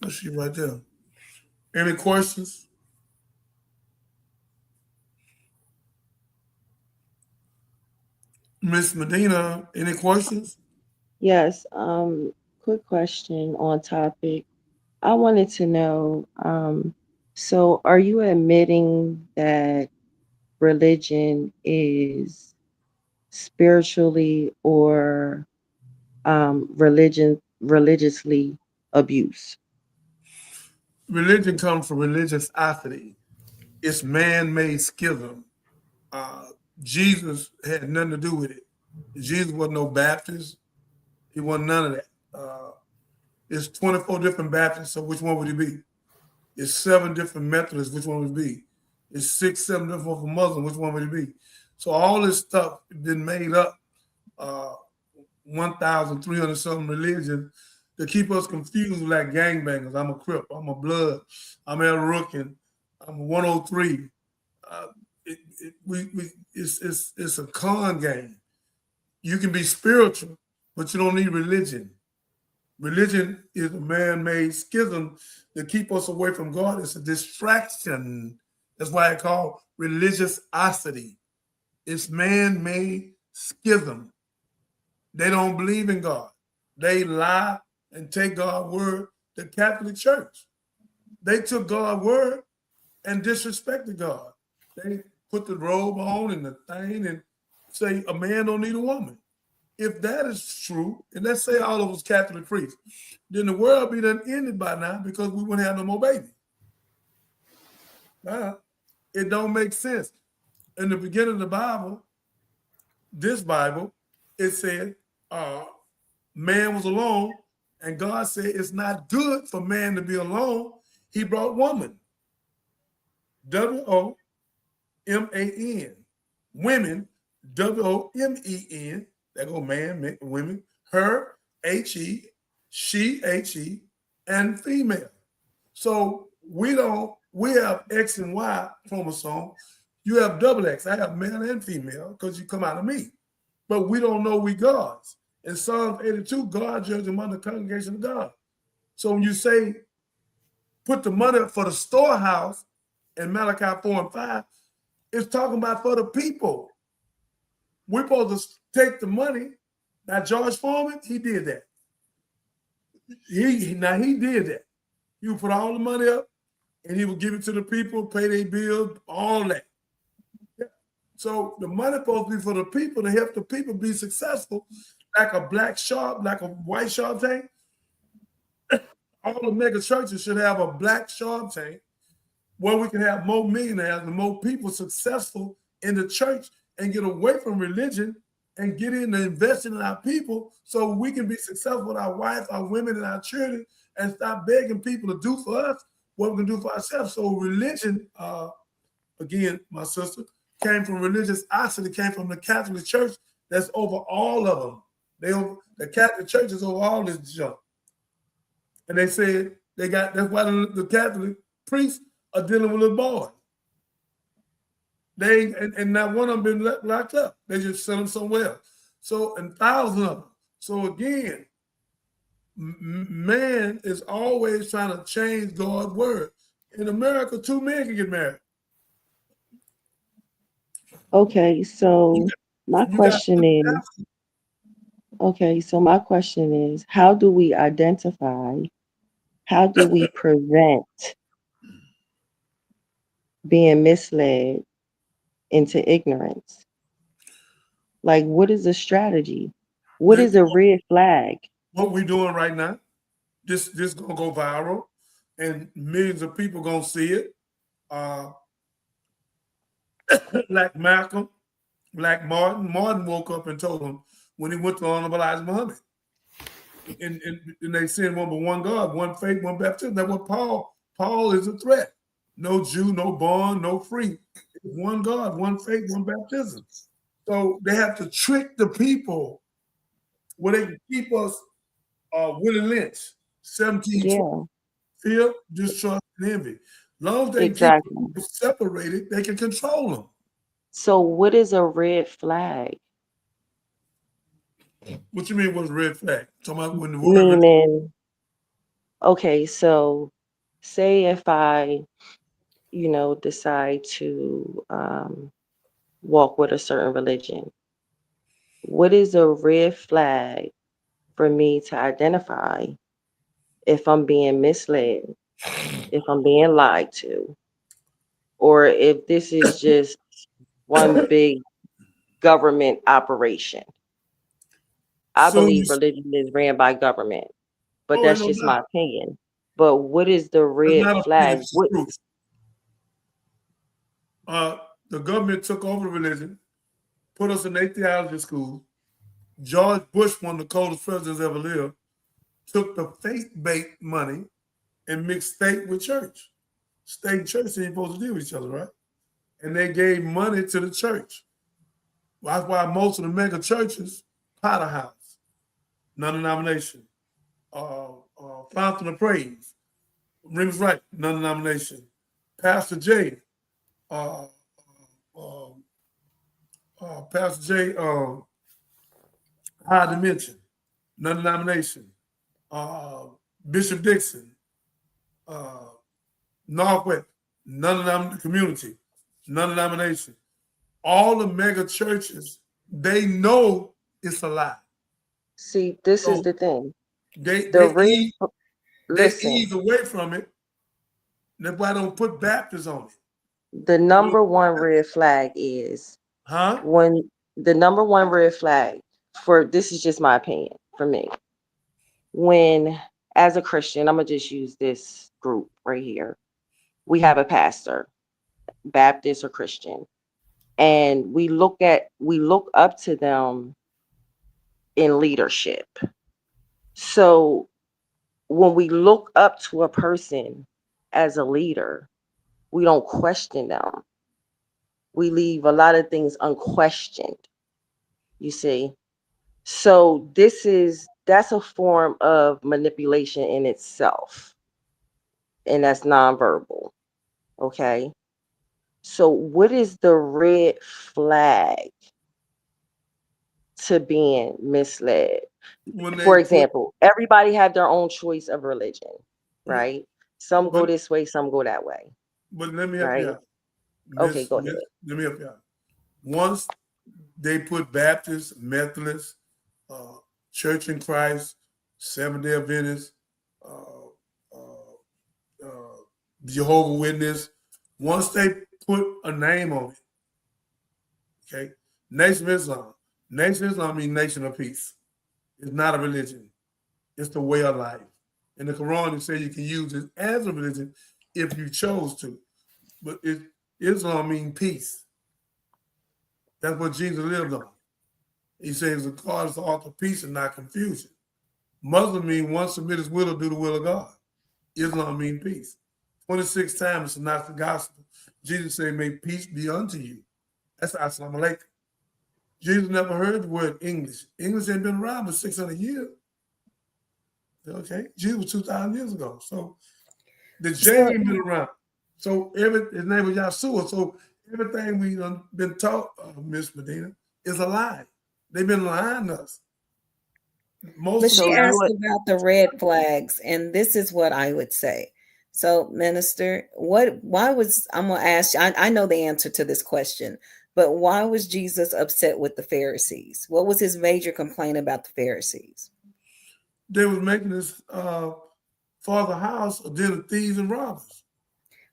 Oh, she right there. Any questions? Miss Medina, any questions? Yes, quick question on topic. I wanted to know, so are you admitting that religion is spiritually or religiously abuse? Religion comes from religiosity. It's man-made schism. Jesus had nothing to do with it. Jesus wasn't no Baptist. He wasn't none of that. It's 24 different Baptists, so which one would he be? It's 7 different Methodists, which one would it be? It's 6, 7 different Muslims, which one would it be? So all this stuff been made up, 1,300 something religions to keep us confused like gangbangers. I'm a Crip, I'm a Blood, I'm El Rookin, I'm a 103. It's a con game. You can be spiritual, but you don't need religion. Religion is a man-made schism to keep us away from God. It's a distraction. That's why it's called religiosity. It's man-made schism. They don't believe in God. They lie and take God's word. The Catholic Church, they took God's word and disrespected God. They put the robe on and the thing and say a man don't need a woman. If that is true, and let's say all of us Catholic priests, then the world be done ended by now because we wouldn't have no more babies. It don't make sense. In the beginning of the Bible, this Bible, it said man was alone, and God said it's not good for man to be alone. He brought woman. W-O-M-A-N. Women, W-O-M-E-N. That go man, women, her, H-E, she, H-E, and female. So we have X and Y chromosome. You have double X. I have male and female because you come out of me. But we don't know we gods. In Psalm 82, God judged among the congregation of God. So when you say, put the money for the storehouse in Malachi 4 and 5, it's talking about for the people. We're supposed to take the money. Now, George Foreman, he did that. He did that. He would put all the money up and he would give it to the people, pay their bills, all that. Yeah. So the money supposed to be for the people to help the people be successful, like a black shark, like a white shark tank. All the mega churches should have a black shark tank where we can have more millionaires and more people successful in the church and get away from religion and get in and invest in our people so we can be successful with our wife, our women, and our children and stop begging people to do for us what we can do for ourselves. So religion, again, my sister, came from religiosity, came from the Catholic Church that's over all of them. The Catholic Church is over all this junk. And they said that's why the Catholic priests are dealing with little boys. And not one of them been locked up. They just sent them somewhere else. So, and thousands of them. So again, man is always trying to change God's word. In America, 2 men can get married. Okay, so my question is, how do we identify, how do we prevent being misled into ignorance? Like, what is the strategy? What is a red flag? What we're doing right now, this gonna go viral, and millions of people gonna see it. Like Malcolm, like Martin. Martin woke up and told him when he went to Honorable Elijah Muhammad. And they said one but one God, one faith, one baptism. That's what Paul is a threat. No Jew, no bond, no free. It's one God, one faith, one baptism. So they have to trick the people where they can keep us Willie Lynch, 17, Yeah, fear, distrust, and envy. As long as they keep exactly. people separated, they can control them. So, what is a red flag? What you mean? What's red flag? Talking about when the word Meaning, okay, so say if I, decide to walk with a certain religion, what is a red flag for me to identify if I'm being misled, if I'm being lied to, or if this is just one big government operation? I soon believe as religion is ran by government, but oh, ain't that's no just doubt. my opinion. But what is the That's red not opinion, flag? it's What truth. The government took over religion, put us in 8 theology school. George Bush, one of the coldest presidents ever lived, took the faith-based money and mixed state with church. State and church ain't supposed to deal with each other, right? And they gave money to the church. That's why most of the mega churches, Potter House, non-denomination, Fountain of Praise, Rings Right, non-denomination, Pastor J, uh, uh, Pastor J, High Dimension, non-denomination, Bishop Dixon, uh, Northwest, non-denomination community, non-denomination. All the mega churches, they know it's a lie. See, this is So the thing. they The they red ease they Listen, ease away from it. That's why I don't put Baptists on the it. number one red flag is Huh? when the number one red flag, for this is just my opinion for me. When, as a Christian, I'm gonna just use this group right here. We have a pastor, Baptist or Christian, and we look up to them in leadership. So when we look up to a person as a leader, we don't question them. We leave a lot of things unquestioned, you see. So that's a form of manipulation in itself, and that's nonverbal. Okay. So what is the red flag to being misled? When they For put, example, everybody have their own choice of religion, yeah, right? Some go but this way, some go that way, let me help you right? out, Okay, go Miss. ahead. Let me help you out. Once they put Baptist, Methodist, uh, Church in Christ, Seventh Day Adventist, uh, uh, uh, Jehovah Witness. Once they put a name on it, okay, Nation of Islam. Nation of Islam means nation of peace. It's not a religion. It's the way of life. In the Quran, it says you can use it as a religion if you chose to. But Islam means peace. That's what Jesus lived on. He says the God is the author of peace and not confusion. Muslim means one submit his will to do the will of God. Islam means peace. 26 times it's not the gospel. Jesus said, may peace be unto you. That's Assalamu alaikum. Jesus never heard the word English. English ain't been around for 600 years. Okay, Jesus was 2,000 years ago. So the J So ain't been around. So his name was Yahshua. So everything we done been taught, Miss Medina, is a lie. They've been lying to us. but Most of she So the you asked about the red flags, and this is what I would say. So, Minister, why was, I'm gonna ask you, I know the answer to this question, but why was Jesus upset with the Pharisees? What was his major complaint about the Pharisees? they was making this father house a den of thieves and robbers.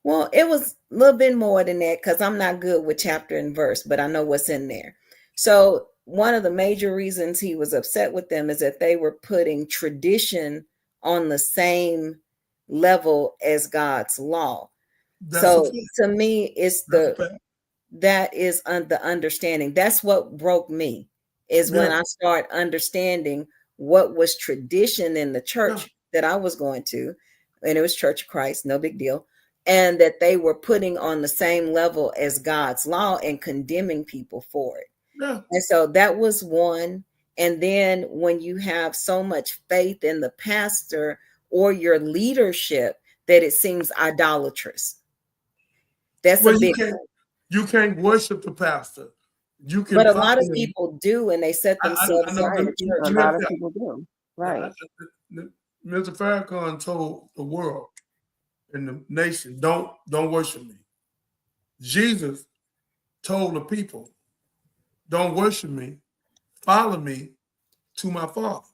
Well, it was a little bit more than that because I'm not good with chapter and verse, but I know what's in there. So, one of the major reasons he was upset with them is that they were putting tradition on the same level as God's law. That's a So, fact. to me, it's That's a the fact. that is the understanding. That's what broke me is when Yeah. I start understanding what was tradition in the Yeah. church that I was going to, and it was Church of Christ, no big deal, and that they were putting on the same level as God's law and condemning people for it. Yeah. And so that was one. And then when you have so much faith in the pastor or your leadership that it seems idolatrous. That's a Well, big one. you can't worship the pastor. You can But a follow lot of him. people do, and they set I themselves know. up Let for me, church. let A me lot of tell people do. you, Right. Mr. Farrakhan told the world and the nation, don't worship me. Jesus told the people, don't worship me, follow me to my Father.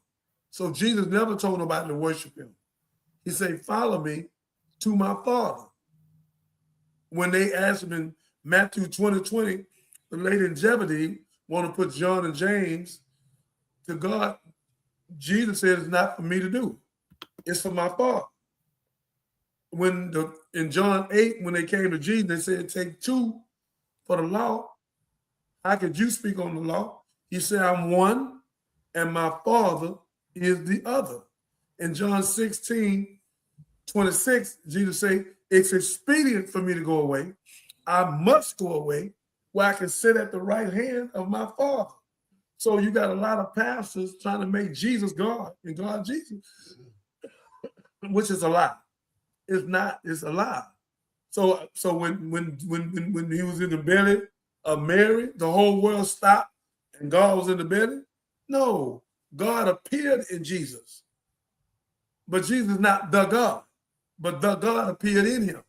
So Jesus never told nobody to worship him. He said, follow me to my Father. When they asked him in Matthew 20:20, the lady in Zebedee want to put John and James to God, Jesus said it's not for me to do. It's for my Father. In John 8, when they came to Jesus, they said, take two for the law. How could you speak on the law? He said, I'm one, and my Father is the other. In John 16:26, Jesus said, it's expedient for me to go away. I must go away where I can sit at the right hand of my Father. So you got a lot of pastors trying to make Jesus God and God Jesus, which is a lie. It's not, it's a lie. So when he was in the belly of Mary, the whole world stopped and God was in the belly? No, God appeared in Jesus. But Jesus is not the God, but the God appeared in him.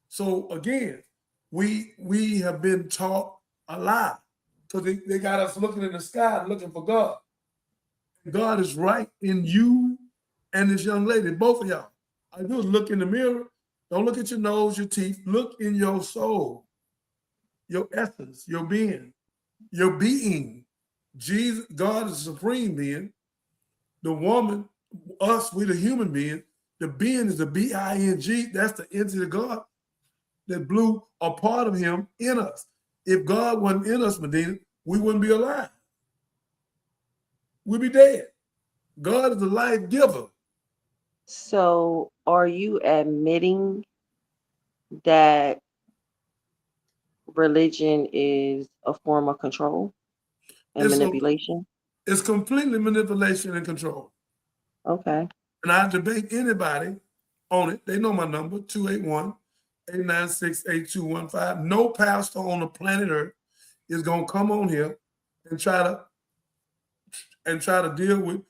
So again, we have been taught a lie because they got us looking in the sky looking for God. God is right in you and this young lady, both of y'all. All I do is look in the mirror. Don't look at your nose, your teeth. Look in your soul, your essence, your being, your being. Jesus, God is the supreme being. The woman, us, we the human being. The being is the B-I-N-G. That's the entity of God that blew a part of him in us. If God wasn't in us, Medina, we wouldn't be alive. We'd be dead. God is the life giver. So are you admitting that religion is a form of control and manipulation? It's completely manipulation and control. Okay. And I debate anybody on it. They know my number, 281-896-8215. No pastor on the planet Earth is gonna come on here and try to deal with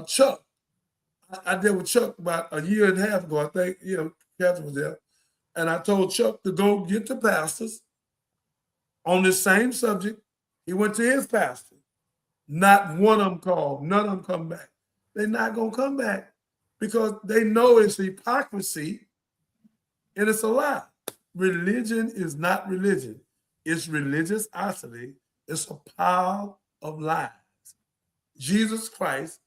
Chuck. I dealt with Chuck about a year and a half ago. I think, Catherine was there. And I told Chuck to go get the pastors on this same subject. He went to his pastor. Not one of them called. None of them come back. They're not going to come back because they know it's hypocrisy and it's a lie. Religion is not religion. It's religiosity. It's a pile of lies. Jesus Christ,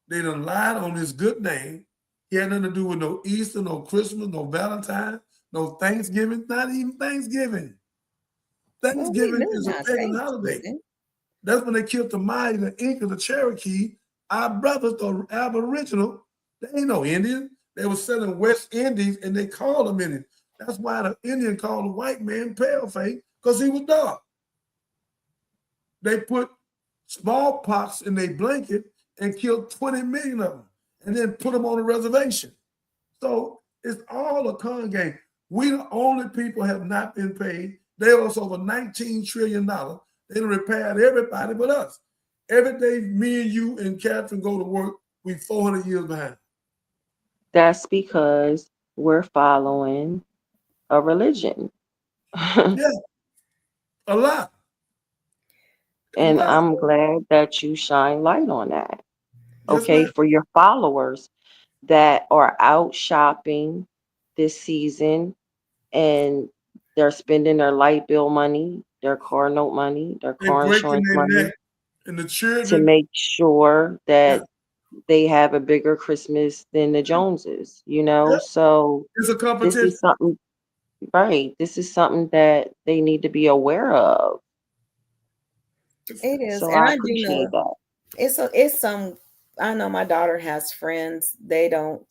they done lied on his good name. He had nothing to do with no Easter, no Christmas, no Valentine, no Thanksgiving, not even Thanksgiving. Thanksgiving is a pagan holiday. That's when they killed the Maya, the Inca, the Cherokee. Our brothers, the Aboriginal, they ain't no Indian. They were selling West Indies and they called them Indian. That's why the Indian called the white man paleface, because he was dark. They put smallpox in their blanket and killed 20 million of them and then put them on a reservation. So it's all a con game. We the only people have not been paid. They owe us over $19 trillion. They done repaired everybody but us. Every day, me and you and Catherine go to work, we 400 years behind. That's because we're following a religion. Yeah, a lot. And I'm glad that you shine light on that. Yes, Okay, ma'am. for your followers that are out shopping this season and they're spending their light bill money, their car note money, their They car breaking insurance their money neck, and the to children. make sure Yeah, that they have a bigger Christmas than the Joneses, you know? yeah. So It's a this competition. is something, right? This is something that they need to be aware of. It is, So and I I do appreciate know that. it's some. I know my daughter has friends. They don't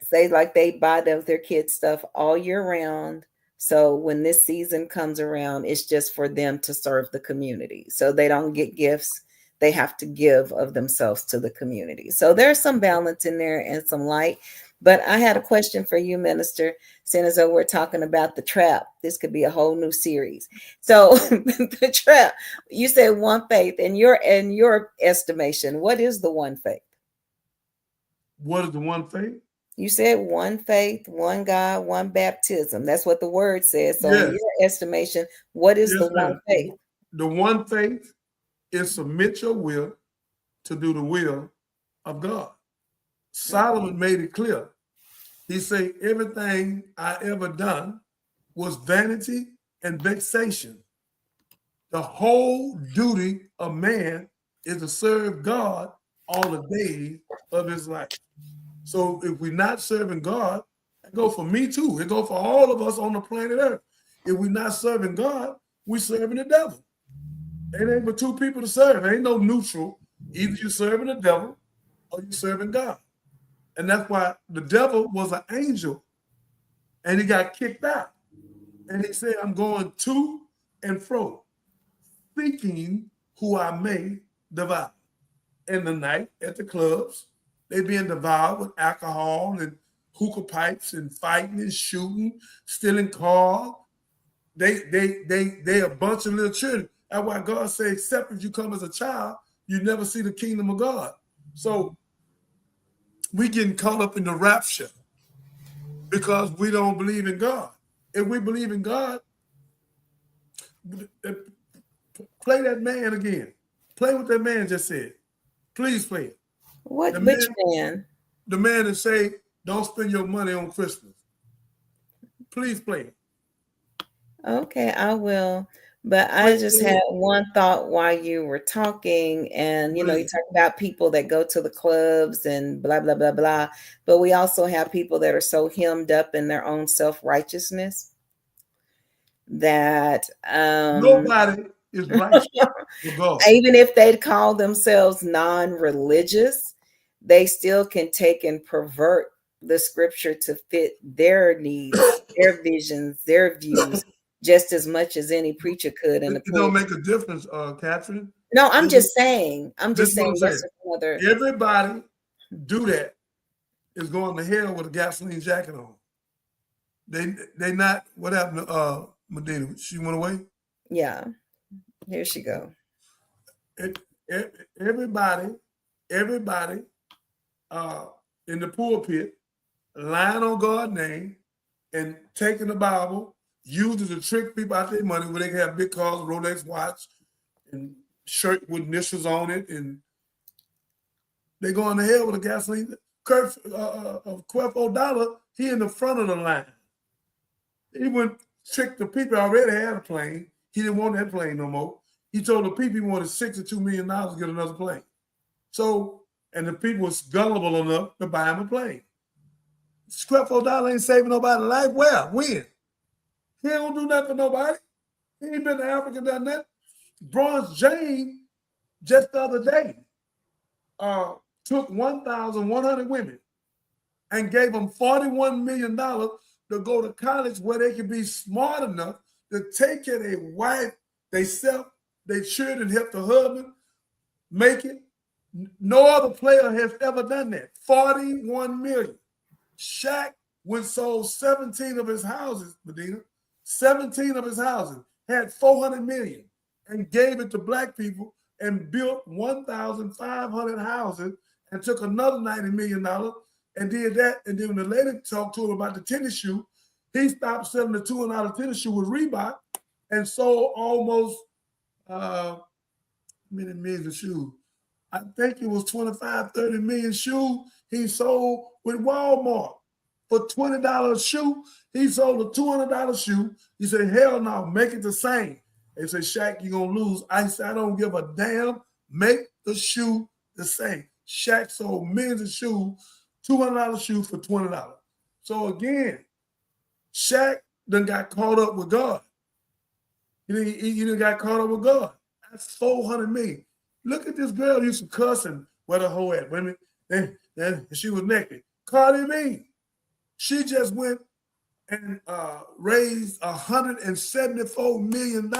say like they buy their kids stuff all year round. So when this season comes around, it's just for them to serve the community. So they don't get gifts. They have to give of themselves to the community. So there's some balance in there and some light. But I had a question for you, Minister, seeing as though we're talking about the trap. This could be a whole new series. So the trap, you said one faith, and your estimation, what is the one faith? What is the one faith? You said one faith, one God, one baptism. That's what the word says. So, in Yes, your estimation, what is the yes, one ma'am. faith? The one faith is submit your will to do the will of God. Solomon made it clear. He said, everything I ever done was vanity and vexation. The whole duty of man is to serve God all the days of his life. So if we're not serving God, it go for me too. It go for all of us on the planet Earth. If we're not serving God, we're serving the devil. It ain't but two people to serve. There ain't no neutral. Either you're serving the devil or you're serving God. And that's why the devil was an angel and he got kicked out. And he said, I'm going to and fro, thinking who I may devour. In the night at the clubs, they being devoured with alcohol and hookah pipes and fighting and shooting, stealing cars. They a bunch of little children. That's why God said, except if you come as a child, you never see the kingdom of God. So we getting caught up in the rapture because we don't believe in God. If we believe in God, play that man again. Play what that man just said. Please play it. Which man? The man that say, don't spend your money on Christmas. Please play it. Okay, I will. But I just had one thought while you were talking, and you talk about people that go to the clubs and blah blah blah blah. But we also have people that are so hemmed up in their own self-righteousness that Nobody is righteous for God. even if they call themselves non-religious, they still can take and pervert the scripture to fit their needs, their visions, their views, just as much as any preacher could in the It don't pulpit. make a difference, Catherine. No, I'm just saying. This is what I'm That's saying. another. Everybody do that is going to hell with a gasoline jacket on. They not. What happened to Medina? She went away. Yeah, here she go. Everybody in the pulpit lying on God's name and taking the Bible, using to trick people out their money where they can have big cars, Rolex watch, and shirt with initials on it, and they going to hell with a gasoline. $12, he in the front of the line. He went trick the people already had a plane. He didn't want that plane no more. He told the people he wanted $62 million to get another plane. So, and the people was gullible enough to buy him a plane. $12 ain't saving nobody's life. Where? When? He ain't gonna do nothing for nobody. He ain't been to Africa, done that. Bronze James, just the other day, took 1,100 women and gave them $41 million to go to college where they could be smart enough to take care of their wife, they self, their children, help the husband make it. No other player has ever done that. 41 million. Shaq went sold 17 of his houses, Medina. 17 of his houses, had 400 million and gave it to black people and built 1,500 houses and took another $90 million and did that. And then when the lady talked to him about the tennis shoe, he stopped selling the $200 tennis shoe with Reebok and sold almost many millions of shoes. I think it was 25, 30 million shoes he sold with Walmart. for $20 a shoe. He sold a $200 shoe. He said, hell no, make it the same. They said, Shaq, you're going to lose. I said, I don't give a damn. Make the shoe the same. Shaq sold millions of shoes, $200 shoe for $20. So again, Shaq done got caught up with God. He done got caught up with God. That's $400 million. Look at this girl used to cuss and where the hoe at. Women, and she was naked. Cardi B. She just went and raised $174 million.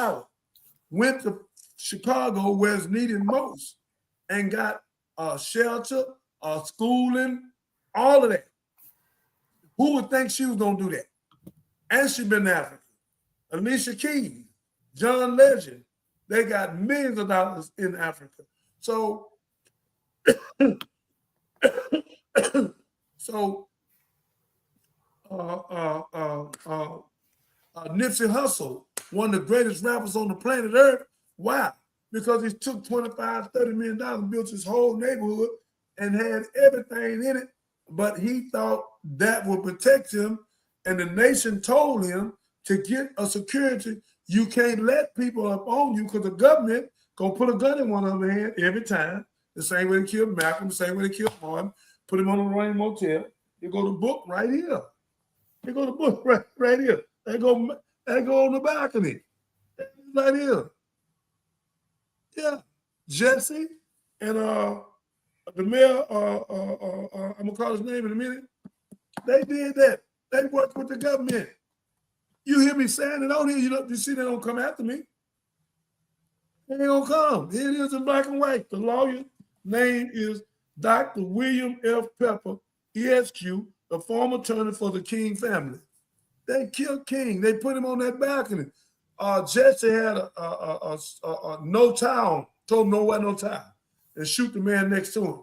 Went to Chicago where it's needed most and got shelter, schooling, all of that. Who would think she was going to do that? And she been to Africa. Alicia Keys, John Legend, they got millions of dollars in Africa. So, Nipsey Hussle, one of the greatest rappers on the planet Earth. Why? Because he took $25, $30 million and built his whole neighborhood and had everything in it, but he thought that would protect him, and the nation told him to get a security. You can't let people up on you because the government gonna put a gun in one of their hand every time. The same way they killed Malcolm, the same way they killed Martin, put him on the Rain Motel. You go to book right here. You go to book right here. They go on the balcony. Right here. Yeah. Jesse and the mayor, I'm gonna call his name in a minute. They did that. They worked with the government. You hear me saying it on here, you see they don't come after me. They ain't gonna come. Here it is in black and white. The lawyer name is Dr. William F. Pepper, ESQ, the former attorney for the King family. They killed King. They put him on that balcony. Jesse had a no tie on, told him no wear no tie, and shoot the man next to him.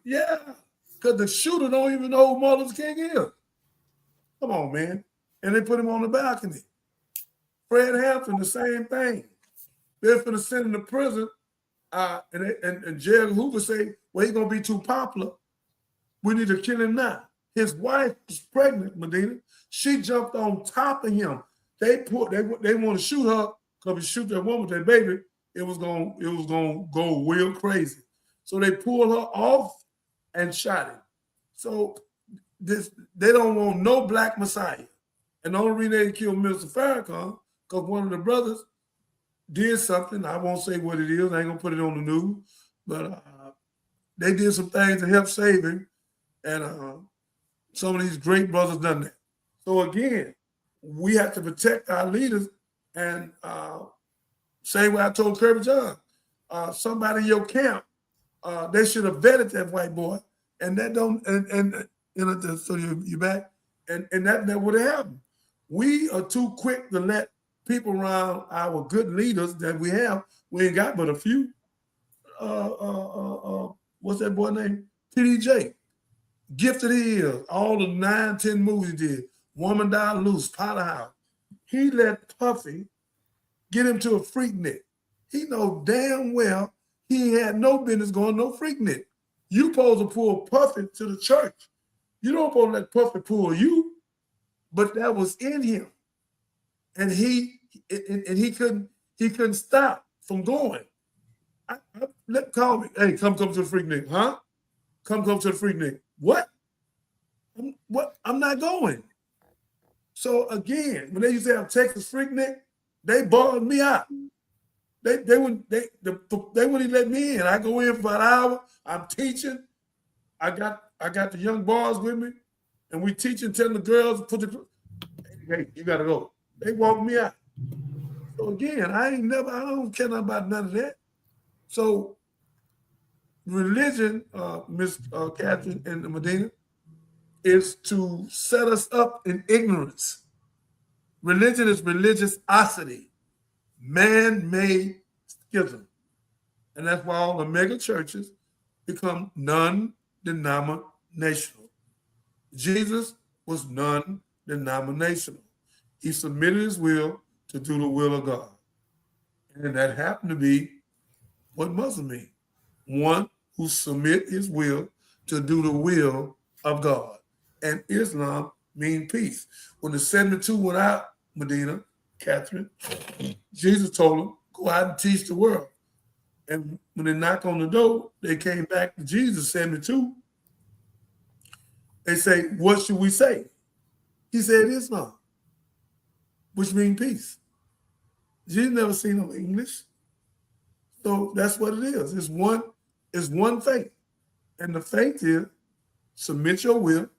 Because the shooter don't even know who Martin Luther King is. Come on, man. And they put him on the balcony. Fred Hampton, the same thing. They're finna send him to prison, and J. Hoover say, well, he's gonna be too popular. We need to kill him now. His wife was pregnant, Medina. She jumped on top of him. They want to shoot her because if you shoot that woman with that baby, it was gonna go real crazy. So they pulled her off and shot him. So they don't want no black messiah. And the only reason they killed Mr. Farrakhan because one of the brothers did something. I won't say what it is. I ain't gonna put it on the news, but they did some things to help save him, and some of these great brothers done that. So again, we have to protect our leaders, and same way I told Kirby John, somebody in your camp, they should have vetted that white boy, and that don't, so you're back, and that would have happened. We are too quick to let people around our good leaders that we have. We ain't got but a few. What's that boy name? TDJ. Gifted he is. All the 9, 10 movies he did. Woman Down Loose, Powerhouse. He let Puffy get him to a Freaknik. He know damn well he had no business going no Freaknik. You supposed to pull Puffy to the church. You don't supposed to let Puffy pull you, but that was in him. And he couldn't stop from going. Call me. Hey, come to the Freaknik, huh? Come to the Freaknik. What? I'm not going. So again, when they used to have Texas Freaknik, they balled me out. They wouldn't let me in. I go in for an hour. I'm teaching. I got the young boys with me, and we teaching, telling the girls to put the. Hey, you gotta go. They walked me out. So again, I don't care nothing about none of that. So religion, Miss Catherine and Medina, is to set us up in ignorance. Religion is religiosity, man-made schism. And that's why all the mega churches become non-denominational. Jesus was non-denominational. He submitted his will to do the will of God. And that happened to be what Muslim mean. One who submit his will to do the will of God. and Islam mean peace. When the 72 went out, Medina, Catherine, Jesus told them, go out and teach the world. And when they knocked on the door, they came back to Jesus, 72. They say, what should we say? He said Islam, which means peace. Jesus never seen no English. So that's what it is. It's one faith. And the faith is submit your will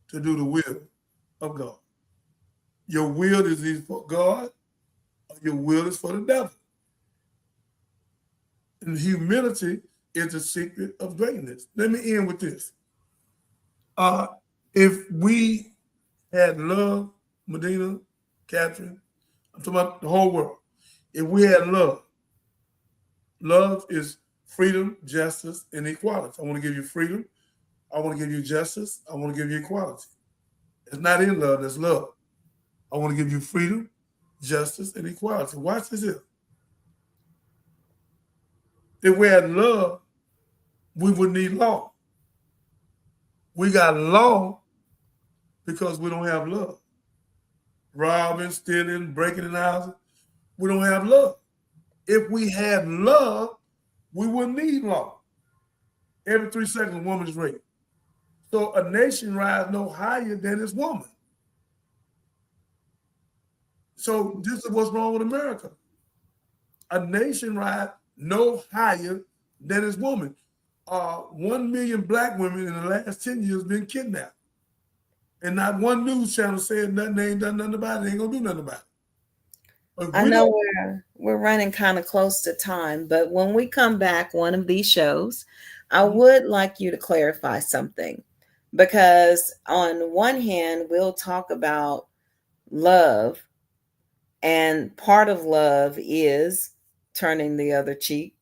to do the will of God. Your will is either for God or your will is for the devil. And humility is the secret of greatness. Let me end with this. If we had love, Medina, Catherine, I'm talking about the whole world. If we had love, love is freedom, justice, and equality. I want to give you freedom. I want to give you justice. I want to give you equality. It's not in love, it's love. I want to give you freedom, justice, and equality. Watch this here. If we had love, we wouldn't need law. We got law because we don't have love. Robbing, stealing, breaking in houses, we don't have love. If we had love, we wouldn't need law. Every 3 seconds, a woman is raped. So a nation rises no higher than its woman. So this is what's wrong with America. A nation rises no higher than its woman. 1 million black women in the last 10 years been kidnapped. And not one news channel said nothing, they ain't done nothing about it, they ain't gonna do nothing about it. I know we're running kind of close to time, but when we come back one of these shows, I would like you to clarify something, because on one hand, we'll talk about love, and part of love is turning the other cheek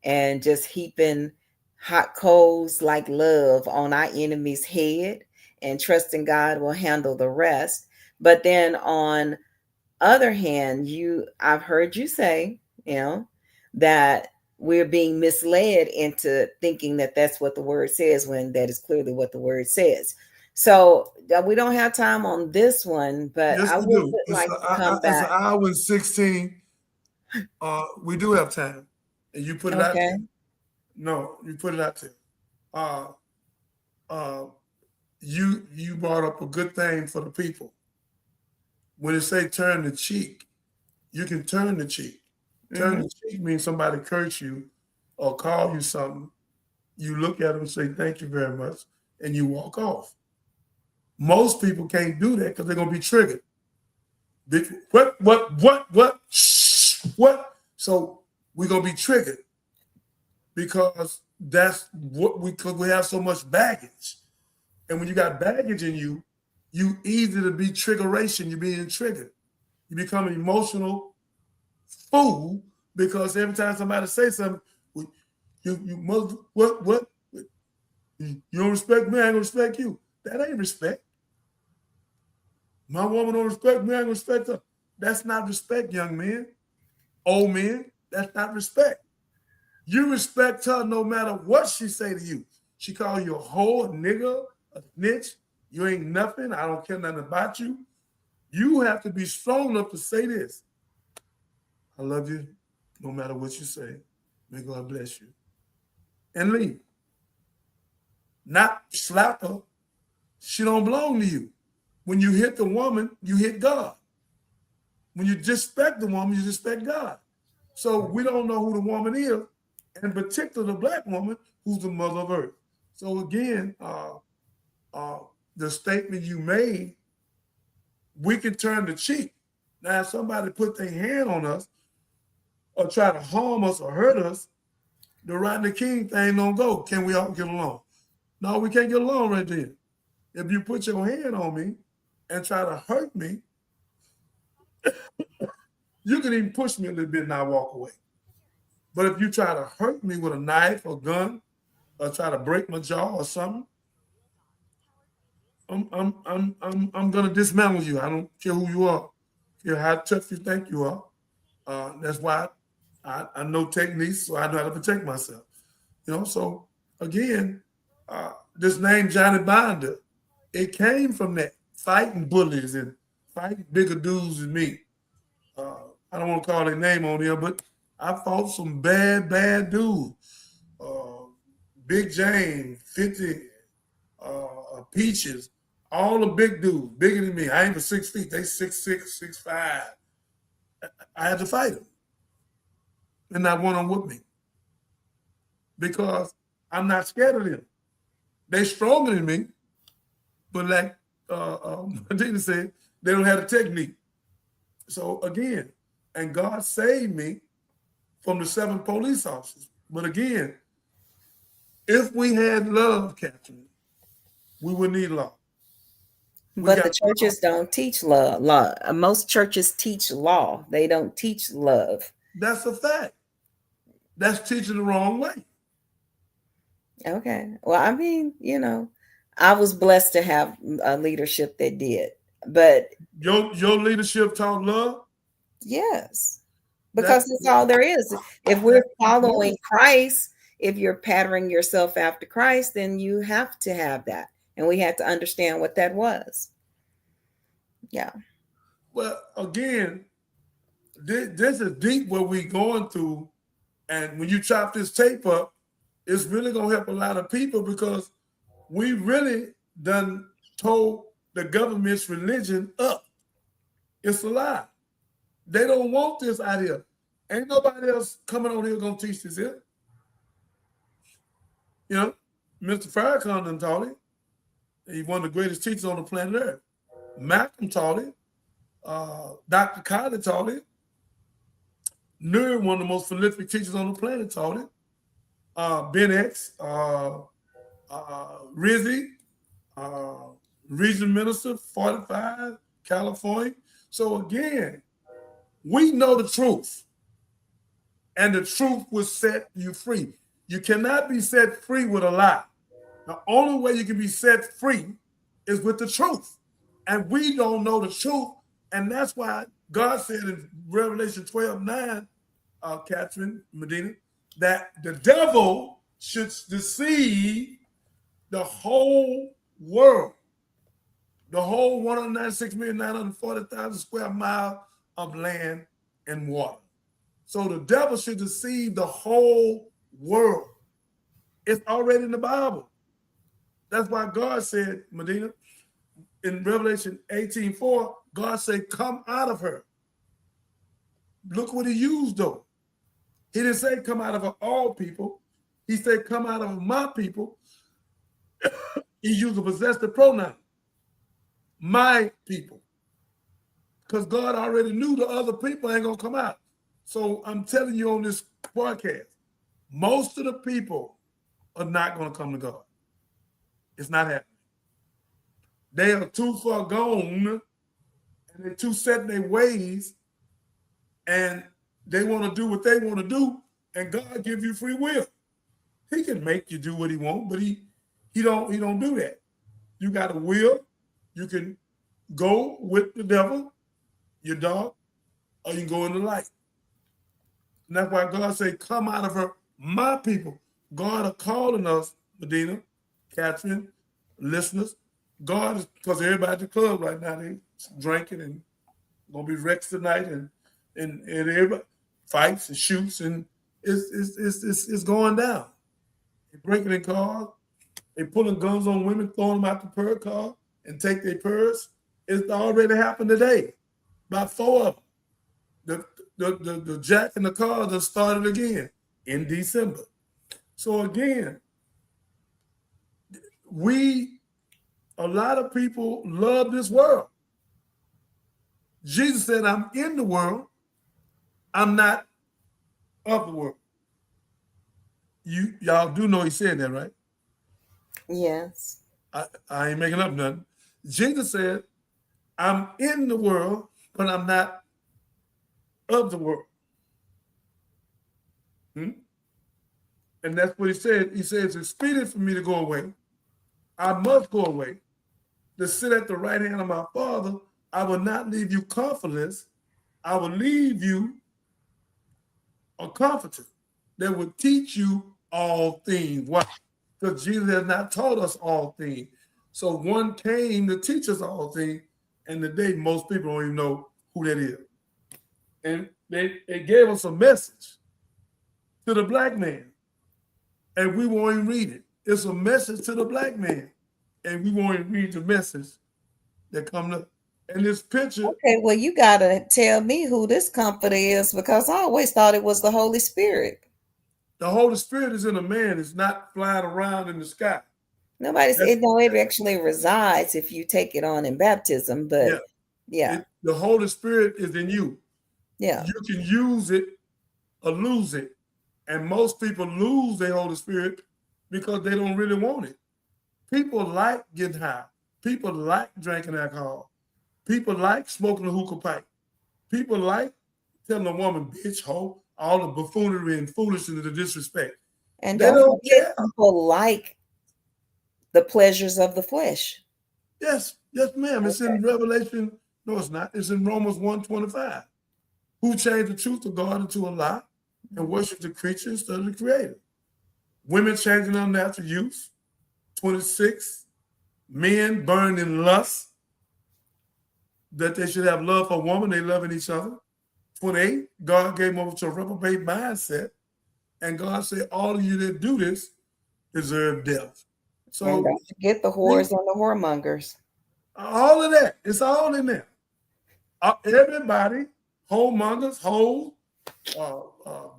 and just heaping hot coals like love on our enemy's head and trusting God will handle the rest. But then on other hand, I've heard you say, that we're being misled into thinking that that's what the word says when that is clearly what the word says. So we don't have time on this one, but yes, I we would do. like to come back. It's an hour and 16. We do have time. And you put it out there. No, you put it out there. You brought up a good thing for the people. When it say turn the cheek, you can turn the cheek. Turn the cheek means somebody curse you or call you something. You look at them and say, thank you very much, and you walk off. Most people can't do that because they're going to be triggered. What? So we're going to be triggered because that's because we have so much baggage. And when you got baggage in you, you easy to be triggeration. You're being triggered. You become an emotional fool because every time somebody says something, you must, what? You don't respect me, I ain't gonna respect you. That ain't respect. My woman don't respect me, I ain't gonna respect her. That's not respect, young men. Old men, that's not respect. You respect her no matter what she say to you. She call you a whore, a nigga, a snitch. You ain't nothing. I don't care nothing about you. You have to be strong enough to say this. I love you no matter what you say. May God bless you. And leave. Not slap her. She don't belong to you. When you hit the woman, you hit God. When you disrespect the woman, you disrespect God. So we don't know who the woman is, and in particular the black woman who's the mother of earth. So again, the statement you made, we can turn the cheek. Now, if somebody put their hand on us or try to harm us or hurt us, the Rodney King thing don't go. Can we all get along? No, we can't get along right there. If you put your hand on me and try to hurt me, you can even push me a little bit and I walk away. But if you try to hurt me with a knife or gun or try to break my jaw or something, I'm gonna dismantle you. I don't care who you are, care how tough you think you are. That's why I know techniques, so I know how to protect myself. So again, this name Johnny Binder it came from that fighting bullies and fighting bigger dudes than me. I don't want to call their name on here, but I fought some bad dudes. Big James, 50, Peaches, all the big dudes, bigger than me. I ain't but 6 feet. They 6'6", 6'5". I had to fight them. And not one of them with me. Because I'm not scared of them. They stronger than me, but like Medina said, they don't have the technique. So again, and God saved me from the 7 police officers. But again, if we had love, Catherine, we would need law. But the churches don't teach law. Most churches teach law. They don't teach love. That's a fact. That's teaching the wrong way. Okay. Well, I mean, I was blessed to have a leadership that did. But your leadership taught love? Yes. Because that's all there is. If we're following Christ, if you're patterning yourself after Christ, then you have to have that. And we had to understand what that was. Yeah. Well, again, this is deep what we're going through. And when you chop this tape up, it's really going to help a lot of people because we really done told the government's religion up. It's a lie. They don't want this out here. Ain't nobody else coming on here going to teach this here. Mr. Farrakhan done taught it. He's one of the greatest teachers on the planet Earth. Malcolm taught it. Dr. Khaled taught it. Nur, one of the most prolific teachers on the planet, taught it. Ben X, Rizzy, Regional Minister, 45, California. So again, we know the truth. And the truth will set you free. You cannot be set free with a lie. The only way you can be set free is with the truth. And we don't know the truth. And that's why God said in Revelation 12:9, Catherine, Medina, that the devil should deceive the whole world. The whole 196,940,000 square miles of land and water. So the devil should deceive the whole world. It's already in the Bible. That's why God said, Medina, in Revelation 18:4, God said, come out of her. Look what he used though. He didn't say come out of her all people. He said come out of my people. He used a possessive pronoun. My people. Because God already knew the other people ain't going to come out. So I'm telling you on this podcast, most of the people are not going to come to God. It's not happening. They are too far gone and they're too set in their ways and they want to do what they want to do, and God give you free will. He can make you do what he wants, but he don't do that. You got a will. You can go with the devil, your dog, or you can go in the light. And that's why God said, come out of her, my people. God are calling us, Medina, Catherine, listeners. God is, because everybody at the club right now, they drinking and gonna be wrecked tonight, and everybody fights and shoots, and it's going down. They're breaking in cars, they pulling guns on women, throwing them out the purse car and take their purse. It's already happened today. About 4 of them. The jack in the car just started again in December. So again, a lot of people love this world. Jesus said, I'm in the world, I'm not of the world. Y'all do know he said that, right? Yes. I ain't making up nothing. Jesus said, I'm in the world, but I'm not of the world. And that's what he said. He said, it's expedient for me to go away. I must go away to sit at the right hand of my Father. I will not leave you comfortless. I will leave you a comforter that will teach you all things. Why? Because Jesus has not taught us all things. So one came to teach us all things, and today most people don't even know who that is. And they gave us a message to the black man, and we won't even read it. It's a message to the black man, and we won't even read the message that come up. And this picture. Okay, well, you gotta tell me who this comforter is, because I always thought it was the Holy Spirit. The Holy Spirit is in a man. It's not flying around in the sky. It actually resides if you take it on in baptism, but yeah. The Holy Spirit is in you. Yeah. You can use it or lose it. And most people lose their Holy Spirit because they don't really want it. People like getting high. People like drinking alcohol. People like smoking a hookah pipe. People like telling a woman, bitch, hoe, all the buffoonery and foolishness and the disrespect. And don't forget, people like the pleasures of the flesh. Yes, ma'am. Okay. It's in Revelation. No, it's not. It's in Romans 1:25. Who changed the truth of God into a lie and worship the creature instead of the creator. Women changing their natural use. 26. Men burned in lust. That they should have love for a woman, they loving each other. 28. God gave them over to a reprobate mindset. And God said, all of you that do this deserve death. So and don't forget the whores and the whoremongers. All of that. It's all in there. Everybody, whoremongers, hoes,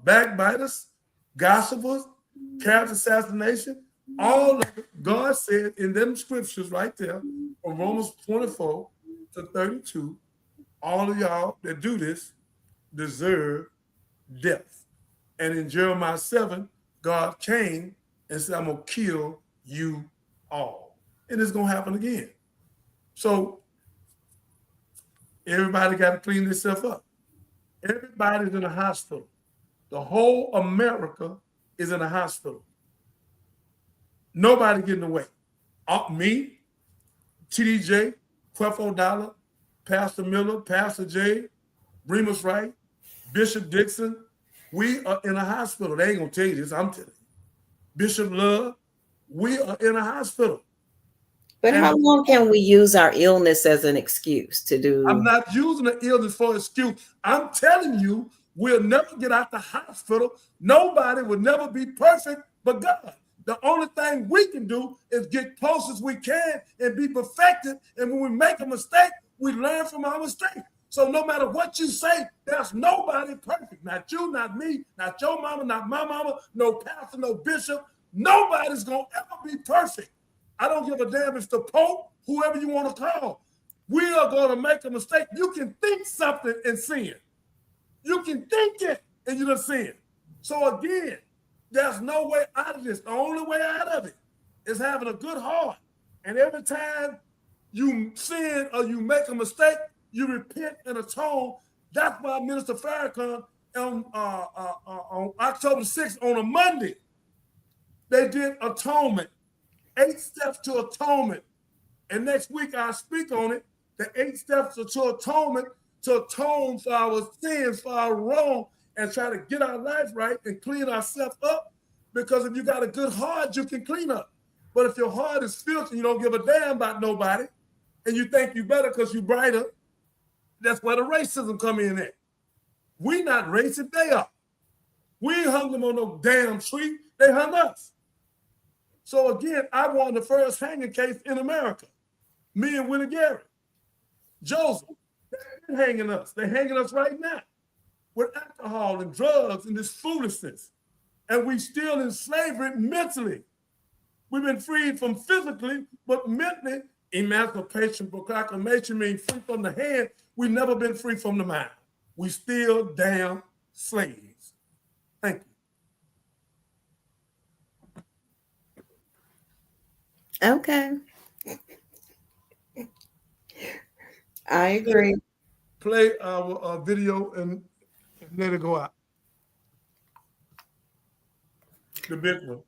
backbiters, gossipers, character assassination, all of it, God said in them scriptures right there, from Romans 24 to 32, all of y'all that do this deserve death. And in Jeremiah 7, God came and said, I'm going to kill you all. And it's going to happen again. So everybody got to clean themselves up. Everybody's in a hospital. The whole America is in a hospital. Nobody getting away. Me, TDJ, Creflo Dollar, Pastor Miller, Pastor J, Remus Wright, Bishop Dixon. We are in a hospital. They ain't going to tell you this. I'm telling you. Bishop Love, we are in a hospital. But how long can we use our illness as an excuse to do? I'm not using the illness for an excuse. I'm telling you, we'll never get out the hospital. Nobody will never be perfect but God. The only thing we can do is get close as we can and be perfected. And when we make a mistake, we learn from our mistake. So no matter what you say, there's nobody perfect. Not you, not me, not your mama, not my mama, no pastor, no bishop. Nobody's going to ever be perfect. I don't give a damn if it's the Pope, whoever you want to call. We are going to make a mistake. You can think something and sin. You can think it and you don't sin. So again, there's no way out of this. The only way out of it is having a good heart. And every time you sin or you make a mistake, you repent and atone. That's why Minister Farrakhan on October 6th on a Monday, they did atonement. 8 steps to atonement. And next week I'll speak on it. The 8 steps to atonement, to atone for our sins, for our wrong, and try to get our life right and clean ourselves up. Because if you got a good heart, you can clean up. But if your heart is filthy, you don't give a damn about nobody, and you think you better because you brighter, that's where the racism come in at. We not racist, they are. We ain't hung them on no damn tree. They hung us. So again, I won the first hanging case in America. Me and Willie Garrett. Joseph, they're hanging us. They're hanging us right now with alcohol and drugs and this foolishness. And we still in slavery mentally. We've been freed from physically, but mentally, emancipation, proclamation means free from the hand. We've never been free from the mind. We still damn slaves. Thank you. Okay. I agree. Play our video and let it go out. The big one.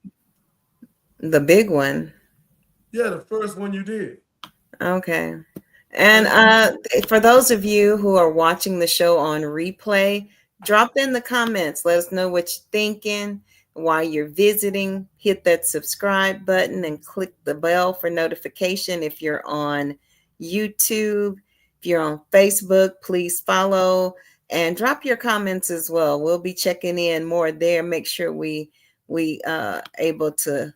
The big one. Yeah, the first one you did. Okay. And for those of you who are watching the show on replay, drop in the comments. Let us know what you're thinking. while you're visiting, hit that subscribe button and click the bell for notification. If you're on YouTube, if you're on Facebook, please follow and drop your comments as well. We'll be checking in more there. Make sure we able to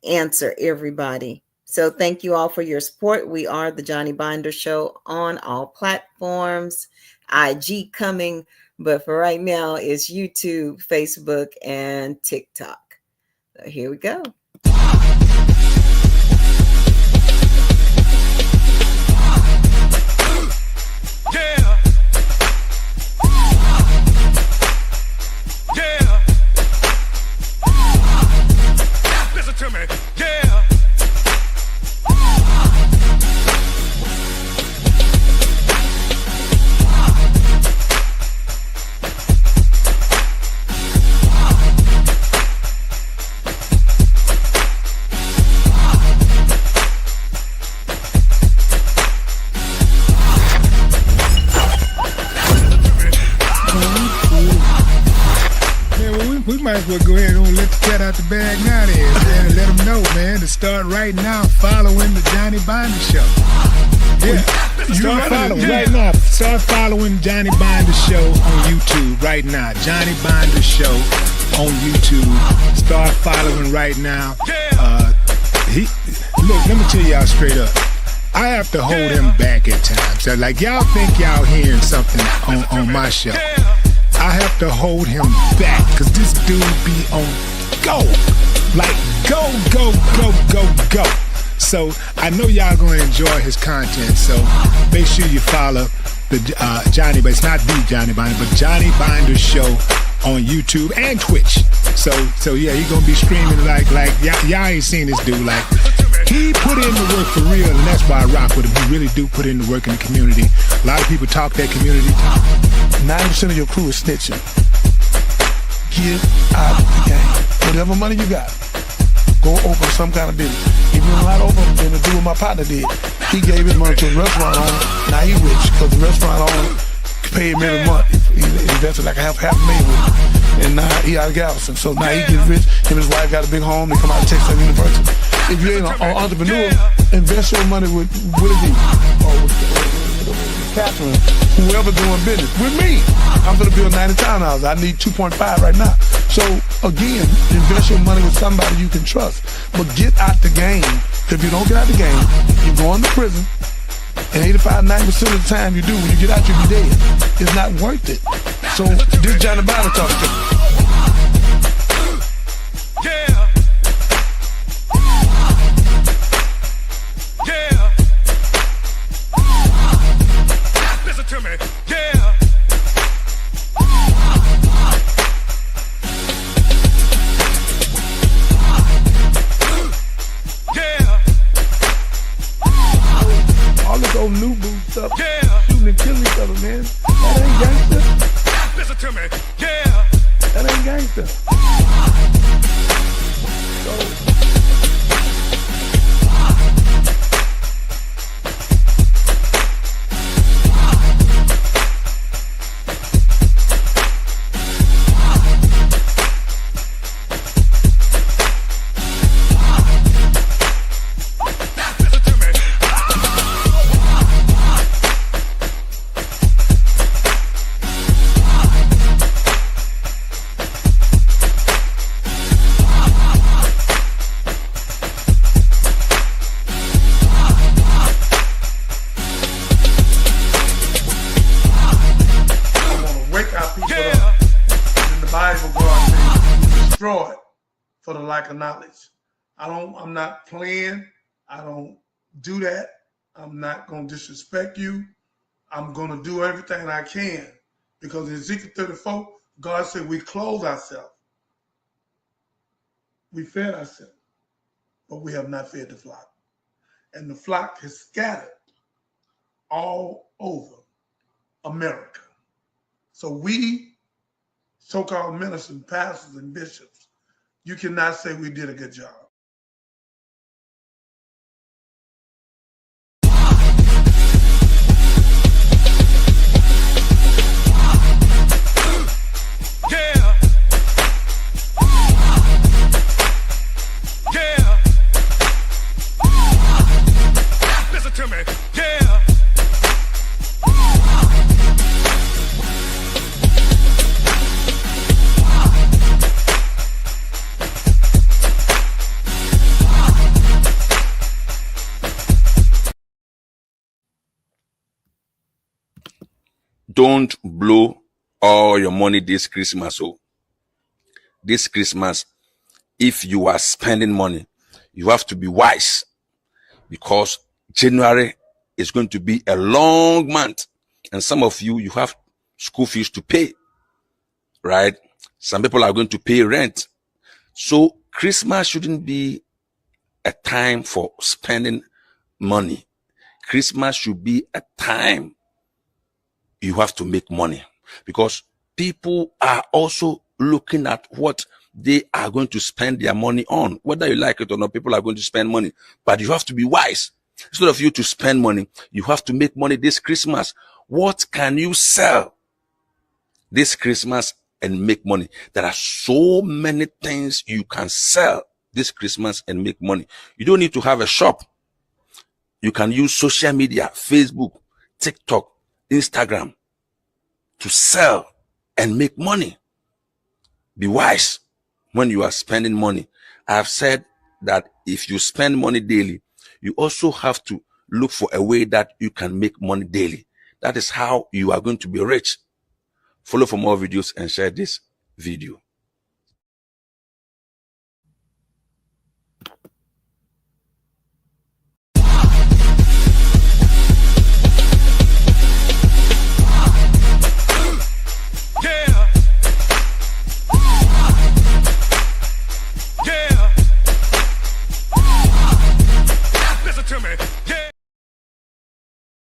answer everybody. So thank you all for your support. We are the Johnny Binder Show on all platforms. IG coming, but for right now it's YouTube, Facebook, and TikTok. So here we go. Yeah. Yeah. Listen to me. Yeah. We might as well go ahead and let the cat out the bag now then, man, and let them know, man, to start right now following the Johnny Binder Show. Yeah, start following right now. Start following Johnny Binder Show on YouTube right now. Johnny Binder Show on YouTube. Start following right now. Look, let me tell y'all straight up. I have to hold him back at times. So, like, y'all think y'all hearing something on my show. I have to hold him back because this dude be on go. Like go. So I know y'all gonna enjoy his content. So make sure you follow the Johnny, but it's not the Johnny Binder, but Johnny Binder Show on YouTube and Twitch. So yeah, he gonna be streaming like y'all ain't seen this dude. Like he put in the work for real, and that's why I rock with him. He really do put in the work in the community. A lot of people talk that community talk. 90% of your crew is snitching. Get out of the game. Whatever money you got, go open some kind of business. If you're not open, then to do what my partner did. He gave his money to a restaurant owner. Now he rich because the restaurant owner pay him every month. He invested like half $500,000 with him. And now he out of Galveston. So now he gets rich. Him and his wife got a big home. They come out of Texas University. If you ain't an entrepreneur, invest your money with Willie D. Or with Catherine, whoever doing business. With me, I'm gonna build 90 townhouses. I need 2.5 right now. So again, invest your money with somebody you can trust. But get out the game. If you don't get out the game, you're going to prison. And 85-90% of the time you do, when you get out, you'll be dead. It's not worth it. So this Johnny Binder talking to me. Yeah. Yeah. Listen to me. Yeah. Yeah. All this old new boo stuff, shooting and killing each other, man. That ain't gangster. Listen to me. Yeah. That ain't gangster. For the lack of knowledge. I'm not playing. I don't do that. I'm not going to disrespect you. I'm going to do everything I can because in Ezekiel 34, God said we clothe ourselves. We fed ourselves, but we have not fed the flock. And the flock has scattered all over America. So we, so-called ministers, pastors, and bishops, you cannot say we did a good job. Yeah. don't blow all your money this Christmas. So this Christmas, if you are spending money, you have to be wise, because January is going to be a long month. And some of you, you have school fees to pay, right? Some people are going to pay rent. So Christmas shouldn't be a time for spending money. Christmas should be a time you have to make money, because people are also looking at what they are going to spend their money on. Whether you like it or not, people are going to spend money, but you have to be wise. Instead of you to spend money, you have to make money this Christmas. What can you sell this Christmas and make money? There are so many things you can sell this Christmas and make money. You don't need to have a shop. You can use social media, Facebook, TikTok, Instagram to sell and make money. Be wise when you are spending money. I have said that if you spend money daily, you also have to look for a way that you can make money daily. That is how you are going to be rich. Follow for more videos and share this video.